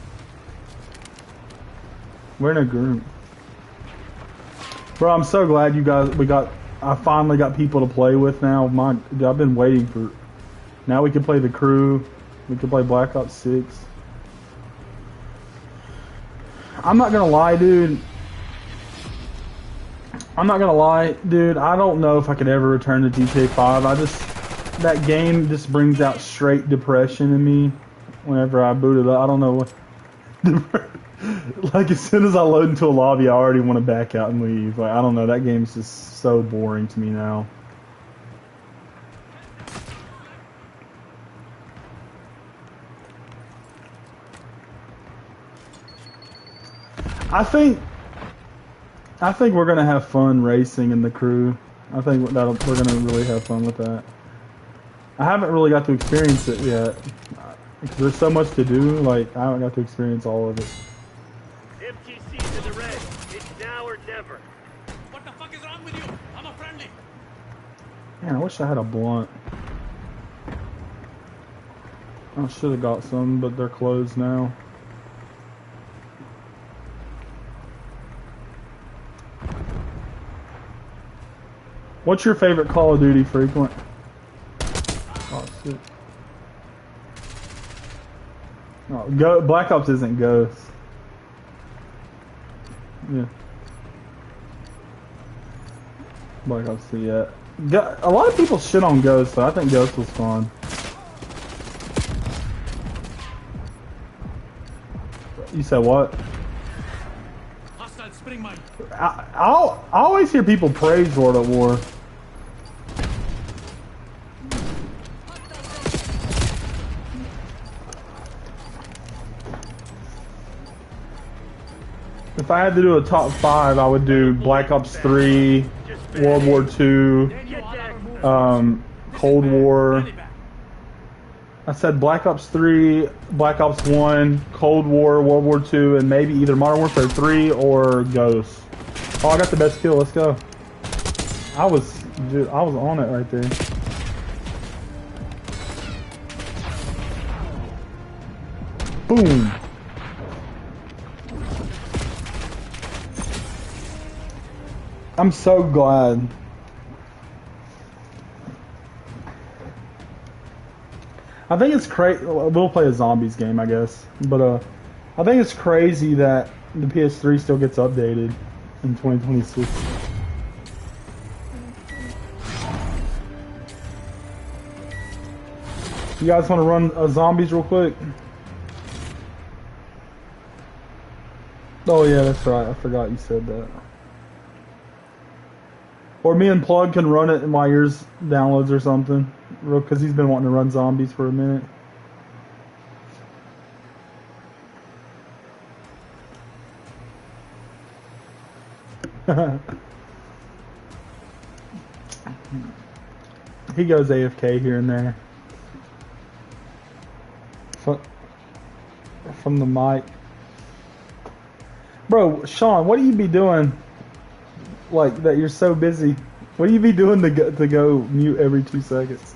We're in a group. Bro, I'm so glad I finally got people to play with now. I've been waiting for. Now we can play the crew. We can play Black Ops 6. I'm not gonna lie, dude. I don't know if I could ever return to GTA 5. That game just brings out straight depression in me whenever I boot it up. I don't know what. Like, as soon as I load into a lobby, I already want to back out and leave. Like, I don't know, that game's just so boring to me now. I think we're gonna have fun racing in the crew. I think we're gonna really have fun with that. I haven't really got to experience it yet. Because there's so much to do, like, I haven't got to experience all of it. MTC's in the red. It's now or never. What the fuck is wrong with you? I'm a friendly. Man, I wish I had a blunt. I should have got some, but they're closed now. What's your favorite Call of Duty, Frequent? Oh, shit. Oh, Black Ops isn't Ghost. Yeah. Black Ops 2, yeah. A lot of people shit on Ghost, so I think Ghost was fun. You said what? Hostile spring mine. I always hear people praise World at War. If I had to do a top 5, I would do Black Ops 3, World War 2, Cold War. I said Black Ops 3, Black Ops 1, Cold War, World War 2, and maybe either Modern Warfare 3 or Ghost. Oh, I got the best kill. Let's go. I was on it right there. Boom. I'm so glad. I think it's crazy. We'll play a zombies game, I guess. But I think it's crazy that the PS3 still gets updated in 2026. You guys want to run zombies real quick? Oh yeah, that's right. I forgot you said that. Or me and Plug can run it in my ears downloads or something, because he's been wanting to run zombies for a minute. He goes AFK here and there. From the mic. Bro, Sean, what do you be doing? Like, that you're so busy? What do you be doing to go mute every 2 seconds?